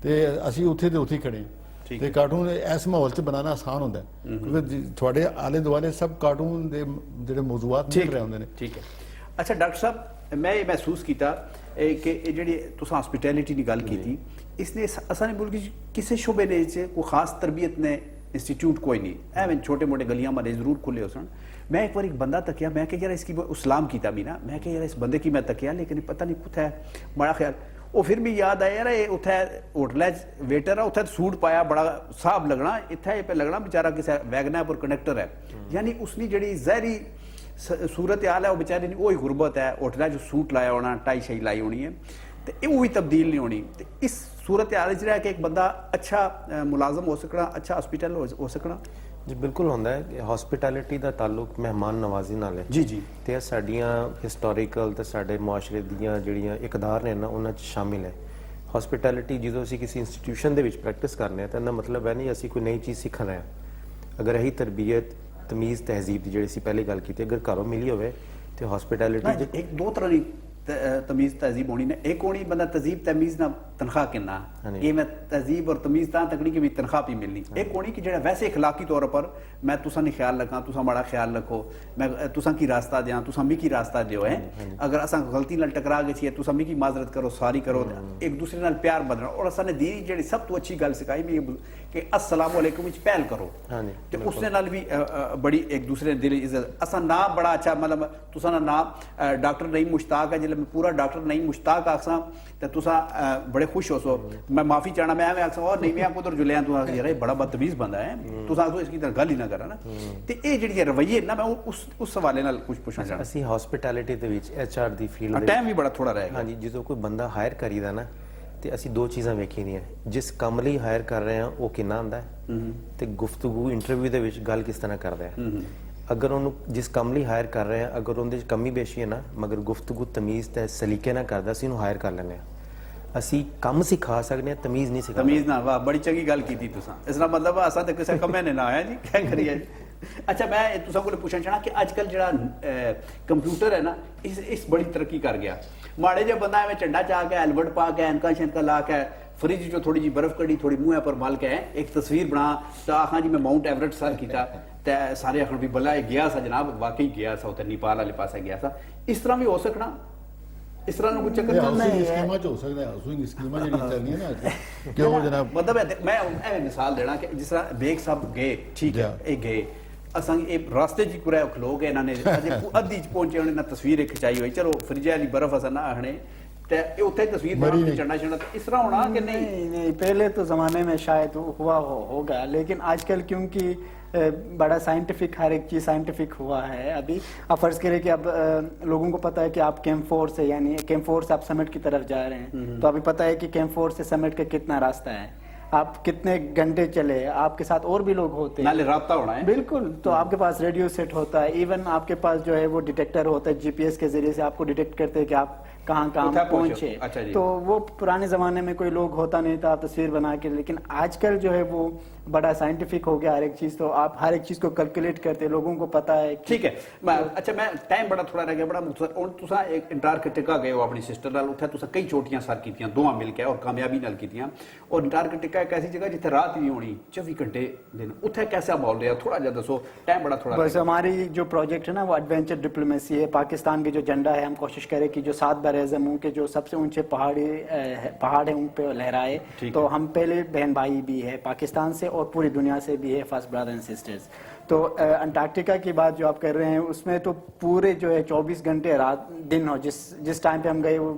ਤੇ ਅਸੀਂ ਉੱਥੇ ਦੇ ਉੱਥੇ ਖੜੇ ਹਾਂ। ਠੀਕ ਤੇ ਕਾਰਟੂਨ ਇਸ ਮਾਹੌਲ 'ਚ ਬਣਾਉਣਾ ਆਸਾਨ ਹੁੰਦਾ ਹੈ, ਕਿਉਂਕਿ ਤੁਹਾਡੇ ਆਲੇ ਦੁਆਲੇ ਸਭ ਕਾਰਟੂਨ ਦੇ ਜਿਹੜੇ ਮੌਜੂਆਤ ਮਿਲ ਰਹੇ ਹੁੰਦੇ ਨੇ। ठीक है। अच्छा डॉक्टर साहब, मैं ये महसूस किया कि जी तुम हॉस्पिटैलिटी की गल की, इसने असाने मुल्क किसी शोबे ने कोई खास तरबियत ने इंस्टीट्यूट कोई नहीं, एवं छोटे मोटे गलियां मारे जरूर खुले हो सन। मैं एक बार एक बंदा तकिया, मैं क्या यार इसकी सलाम किया भी ना, मैं क्या यार इस बंदे की मैं तकिया, लेकिन पता नहीं कुछ है बड़ा ख्याल। वो फिर भी याद आया यार ये उत्थे होटल वेटर है, उत्थे सूट पाया, बड़ा साहब लगना, इत्थे पे लगना बेचारा किसी वैगन पर कंडक्टर है। यानी उसकी जड़ी जहरी सूरत हाल है वो बेचारे की वही गुरबत है, होटल जो सूट लाया होना, टाई शाई लाई होनी है, तो वो भी तब्दील नहीं होनी। तो इस सूरत हाल रहा कि एक बंदा अच्छा मुलाजम हो सकना, अच्छा हॉस्पिटल हो सकना। ਜੀ ਬਿਲਕੁਲ ਹੁੰਦਾ ਹੈ ਕਿ ਹਸਪਿਟੈਲਿਟੀ ਦਾ ਤਾਲੁਕ ਮਹਿਮਾਨ ਨਵਾਜ਼ੀ ਨਾਲ ਹੈ। ਜੀ ਜੀ। ਤੇ ਇਹ ਸਾਡੀਆਂ ਹਿਸਟੋਰੀਕਲ ਤੇ ਸਾਡੇ ਮੁਆਸ਼ਰੇ ਦੀਆਂ ਜਿਹੜੀਆਂ ਇਕਦਾਰ ਨੇ ਨਾ ਉਹਨਾਂ 'ਚ ਸ਼ਾਮਿਲ ਹੈ। ਹਸਪਿਟੈਲਿਟੀ ਜਦੋਂ ਅਸੀਂ ਕਿਸੇ ਇੰਸਟੀਟਿਊਸ਼ਨ ਦੇ ਵਿੱਚ ਪ੍ਰੈਕਟਿਸ ਕਰਨੇ ਆ ਤਾਂ ਇਹਦਾ ਮਤਲਬ ਹੈ ਨਹੀਂ ਅਸੀਂ ਕੋਈ ਨਈ ਚੀਜ਼ ਸਿੱਖ ਰਹੇ ਹਾਂ। ਅਗਰ ਇਹੀ ਤਰਬੀਅਤ ਤਮੀਜ਼ ਤਹਿਜ਼ੀਬ ਦੀ ਜਿਹੜੀ ਅਸੀਂ ਪਹਿਲੇ ਗੱਲ ਕੀਤੀ ਅਗਰ ਘਰੋਂ ਮਿਲੀ ਹੋਵੇ ਤੇ ਹਸਪਿਟੈਲਿਟੀ ਇੱਕ ਦੋ ਤਰ੍ਹਾਂ ਦੀ ਤਮੀਜ਼ ਤਹਿਜ਼ੀਬ ਹੋਣੀ ਨੇ। ਇੱਕ ਹੋਣੀ ਬੰਦਾ ਤਹਿਜ਼ੀਬ ਤਮੀਜ਼ ਨਾਲ ਤਨਖਾਹ ਕਿੰਨਾ ਇਹ ਮੈਂ ਤਹਿਜ਼ੀਬ और तमीज़ ਤਾਂ तकड़ी कि भी तनख्वाह भी मिलनी। एक होनी कि जेड़ा वैसे इखलाकी तौर पर मैं तुसा नहीं ख्याल रखा तुसा बड़ा ख्याल रखो मैं तुसा की रास्ता दियां तुसा मिकी रास्ता दियो है। अगर असा गलती नाल टकरा गए छी तुसा मिकी माजरत करो सारी करो एक दूसरे नाल प्यार बदलना। और असा ने दीनी जेड़ी सब तो अच्छी गल सिखाई भी कि अस्सलाम वालेकुम विच पहल करो ते उसने नाल भी बड़ी एक दूसरे दिल इज्जत। असा ना बड़ा अच्छा मतलब तुसा ना डॉक्टर नहीं मुश्ताक है जिले मैं पूरा डॉक्टर नहीं मुश्ताक आखसा ते तुसा बड़े खुश हो सो मैं माफी चाहना मैं आखसा और नहीं मैं उधर जुलिया तू यार ये बड़ा बदतमीज बंदा है तुसा तो इसकी तरह गल ही ना करा ना। ते ये जेड़ी रवैये ना मैं उस हवाले नाल कुछ पूछना चाहना। ਅਸੀਂ ਹਸਪਿਟੈਲਿਟੀ ਦੇ ਵਿੱਚ HR ਦੀ ਫੀਲਡ ਦੇ टाइम भी बड़ा थोड़ा रहेगा। ਹਾਂਜੀ ਜਦੋਂ ਕੋਈ ਬੰਦਾ ਹਾਇਰ ਕਰੀਦਾ ਨਾ ਤੇ ਅਸੀਂ ਦੋ ਚੀਜ਼ਾਂ ਵੇਖੀ ਦੀਆਂ ਜਿਸ ਕੰਮ ਲਈ ਹਾਇਰ ਕਰ ਰਹੇ ਹਾਂ ਉਹ ਕਿੰਨਾ ਹੁੰਦਾ ਹੈ ਤੇ ਗੁਫ਼ਤਗੂ ਇੰਟਰਵਿਊ ਦੇ ਵਿੱਚ ਗੱਲ ਕਿਸ ਤਰ੍ਹਾਂ ਕਰਦਾ ਹੈ। ਅਗਰ ਉਹਨੂੰ ਜਿਸ ਕੰਮ ਲਈ ਹਾਇਰ ਕਰ ਰਹੇ ਹਾਂ ਅਗਰ ਉਹਦੇ ਵਿੱਚ ਕਮੀ ਬੇਸ਼ੀ ਹੈ ਨਾ ਮਗਰ ਗੁਫ਼ਤਗੂ ਤਮੀਜ਼ ਤੇ ਸਲੀਕੇ ਨਾਲ ਕਰਦਾ ਅਸੀਂ ਉਹਨੂੰ ਹਾਇਰ ਕਰ ਲੈਂਦੇ ਹਾਂ। ਅਸੀਂ ਕੰਮ ਸਿਖਾ ਸਕਦੇ ਹਾਂ ਤਮੀਜ਼ ਨਹੀਂ ਸਿਖਾ तमीज ना वाह बड़ी चंगी गल की तुसा इसका मतलब असा तो किसी कमे ने ना आया जी क्या करिए। अच्छा मैं तुसा को पूछना चाहना कि आजकल जड़ा कंप्यूटर है ना इस बड़ी तरक्की कर गया। माड़े जो बंदा में झंडा चा के हेलमेट पा के एनका शनका ला के फ्रिज जो थोड़ी जी बर्फ कड़ी थोड़ी मुंह पर मल के एक तस्वीर बना तो आखा जी मैं माउंट एवरेस्ट सर किया ते सारे आखन भी बल्ला गया सा जनाब वाकई गया सा उधर नेपाल वाले पास गया सा। इस तरह भी हो सकना इस तरह कुछ चक्कर ਹਾਊਸਿੰਗ ਸਕੀਮਾਂ ਚ ਹੋ ਸਕਦਾ ਹੈ। ਹਾਊਸਿੰਗ ਸਕੀਮਾਂ ਜਿਹੜੀਆਂ ਚੱਲਦੀਆਂ ਨਾ ਅੱਜ ਕਿਉਂ ਜਨਾਬ मतलब मैं मिसाल देना कि जिस तरह बेग साहब गए ठीक है ये गए असां ਇਹ ਰਾਸਤੇ ਜੀ ਕੁਰੇ ਖਲੋ ਗਏ ਇਹਨਾਂ ਨੇ ਅਜੇ ਅੱਧੀ ਚ ਪਹੁੰਚੇ ਉਹਨੇ ਨਾ ਤਸਵੀਰ ਖਿਚਾਈ ਹੋਈ ਚਲੋ ਫਰਿੱਜ ਵਾਲੀ ਬਰਫ਼ ਅਸਾਂ ਨਾ ਆਹਣੇ ਤੇ ਇਹ ਉੱਥੇ ਤਸਵੀਰ ਬਣਾ ਕੇ ਚੜਨਾ ਚੜਨਾ ਇਸ ਤਰ੍ਹਾਂ ਹੋਣਾ कि नहीं नहीं पहले तो ज़माने में शायद हुआ होगा लेकिन आजकल क्योंकि बड़ा साइंटिफिक हर एक चीज़ साइंटिफिक हुआ है। अभी आप फर्ज करें कि अब लोगों को पता है कि आप कैंप फोर से यानी कैंप फोर से आप समिट की तरफ जा रहे हैं तो अभी पता है कि कैंप फोर से समिट का कितना रास्ता है आप कितने घंटे चले आपके साथ और भी लोग होते हैं नाले राब्ता होना है बिल्कुल। तो आपके पास रेडियो सेट होता है इवन आपके पास जो है वो डिटेक्टर होता है GPS के जरिए से आपको डिटेक्ट करते हैं कि आप कहाँ पहुंचे। अच्छा जी। तो वो पुराने ज़माने में कोई लोग होता नहीं था तस्वीर बना के लेकिन आजकल जो है वो बड़ा साइंटिफिक हो गया हर एक चीज़ तो आप हर एक चीज़ को कैलकुलेट करते लोगों को पता है ठीक है। अच्छा मैं टाइम बड़ा थोड़ा रह गया बड़ा मुख्तसर और तुसा एक अंटार्कटिका गए हो अपनी सिस्टर नाल उत्थे तुसा कई चोटियां सर कीतियां दोवां मिल के और कामयाबी नाल कीतियां और अंटार्कटिका एक ऐसी जगह जिथे रात नहीं होनी 24 घंटे दिन उत्थे कैसा माहौल रहा थोड़ा ज्यादा दसो टाइम बड़ा थोड़ा बस हमारी जो प्रोजेक्ट है ना वो एडवेंचर डिप्लोमेसी है। पाकिस्तान के जो झंडा है हम कोशिश करें कि जो 7 बर-ए-ज़मीन के जो सबसे ऊंचे पहाड़ है उन पे लहराए तो हम पहले बहन भाई भी है पाकिस्तान से और पूरी दुनिया से भी है फर्स्ट ब्रदर एंड सिस्टर्स। तो अंटार्कटिका की बात जो आप कर रहे हैं उसमें तो पूरे जो है 24 घंटे रात दिन हो जिस टाइम पे हम गए वो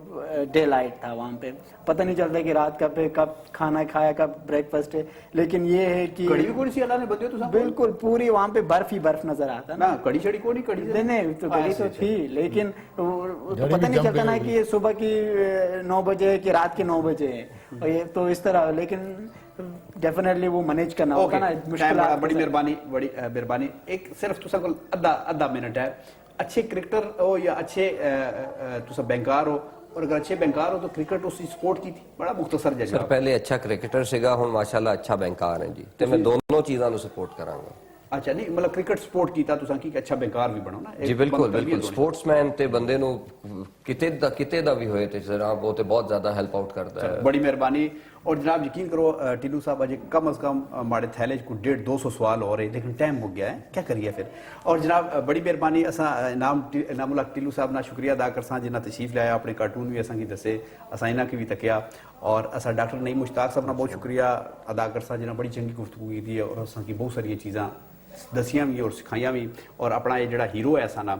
डे लाइट था वहाँ पे पता नहीं चलता कि रात कब खाना खाया कब ब्रेकफास्ट है लेकिन ये है कि कड़ी भी कौन सी अल्लाह ने बंदे तो बिल्कुल पूरी वहाँ पे बर्फ ही बर्फ नजर आता ना कड़ी छड़ी को नहीं कड़ी नहीं तो कड़ी तो थी लेकिन तो पता नहीं चलता ना कि ये सुबह की 9 बजे कि रात के 9 बजे है और ये तो इस तरह लेकिन डेफिनेटली वो मैनेज करना होगा ना मुश्किल। बड़ी मेहरबानी एक सिर्फ तुसा को अद्धा मिनट है अच्छे क्रिकेटर हो या अच्छे तुसा बैंकार हो और अगर अच्छे बैंकार हो तो क्रिकेट उस स्पोर्ट की थी बड़ा मुख्तसर सर जगह ਪਹਿਲੇ ਅੱਛਾ ਕ੍ਰਿਕਟਰ ਸੀਗਾ ਹੁਣ ਮਾਸ਼ਾਅੱਲਾ ਅੱਛਾ ਬੈਂਕਾਰ ਹੈ ਜੀ ਤੇ ਮੈਂ ਦੋਨੋਂ ਚੀਜ਼ਾਂ ਨੂੰ ਸਪੋਰਟ ਕਰਾਂਗਾ। अच्छा नहीं मतलब क्रिकेट स्पोर्ट कीता तुसा की अच्छा बैंकार भी बनो ना ਜੀ ਬਿਲਕੁਲ ਬਿਲਕੁਲ ਸਪੋਰਟਸਮੈਨ ਤੇ ਬੰਦੇ ਨੂੰ ਕਿਤੇ ਦਾ ਵੀ ਹੋਏ ਤੇ ਜਨਾਬ ਉਹ ਤੇ ਬਹੁਤ ਜ਼ਿਆਦਾ ਹੈਲਪ ਆਊਟ ਕਰਦਾ ਹੈ। बड़ी मेहरबानी और जनाब यकीन करो टिल्लू साहब अजय कम अज कम हमारे थैले को 150-200 सवाल हो रहे लेकिन टाइम हो गया है क्या करिए फिर। और जनाब बड़ी मेहरबानी असा इनामुल्लाह टिल्लू साहब ना शुक्रिया अदा करसा जिन्हें तशरीफ लाया अपने कार्टून भी असा की दसे असा इन्हों की भी तकिया और असा डॉक्टर नईम मुश्ताक साहब ना बहुत शुक्रिया अदा करसा जिन्हें बड़ी चंगी गुफ्तगू की है और असा की बहुत सारी चीज़ां दसियां भी और सिखाइयां भी और अपना ये जड़ा हीरो है साना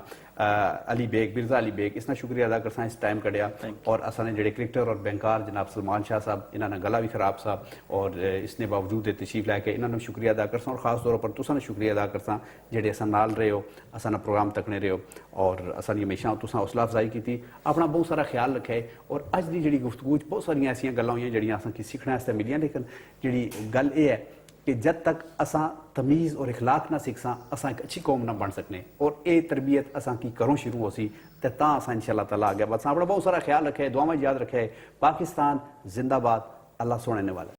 अली बेग मिर्जा अली बेग इसना शुक्रिया अदा करसा इस टाइम कढ़िया और असा ने जड़े क्रिकेटर और बैंकार जनाब सलमान शाह साहब इन्होंने गला भी खराब सा और इसने बावजूद तशरीफ लैके इन्होंने शुक्रिया अदा करसा और खास तौर पर तुसा ने शुक्रिया अदा करसा जेडे असा नाल रहे हो असा ना प्रोग्राम तकने रहे हो और असा ने हमेशा तुसा हौसला अफजाई की थी अपना बहुत सारा ख्याल रखे और अज की जी गुफ्तगू बहुत सारिया ऐसी गल्लां हुई जड़ियां असा की सीखने वास्ते मिलियां लेकिन जी गल ये है کہ جد تک اساں تمیز اور اخلاق نہ سیکھ ساں اساں ایک اچھی قوم نہ بن سکنے، اور اے تربیت اساں کی کروں شروع ہو سی تے تاں اساں انشاءاللہ تعالیٰ آگے بس اپنا بہت سارا خیال رکھے، دعا میں یاد رکھے۔ پاکستان زندہ باد، اللہ سونے نے والا۔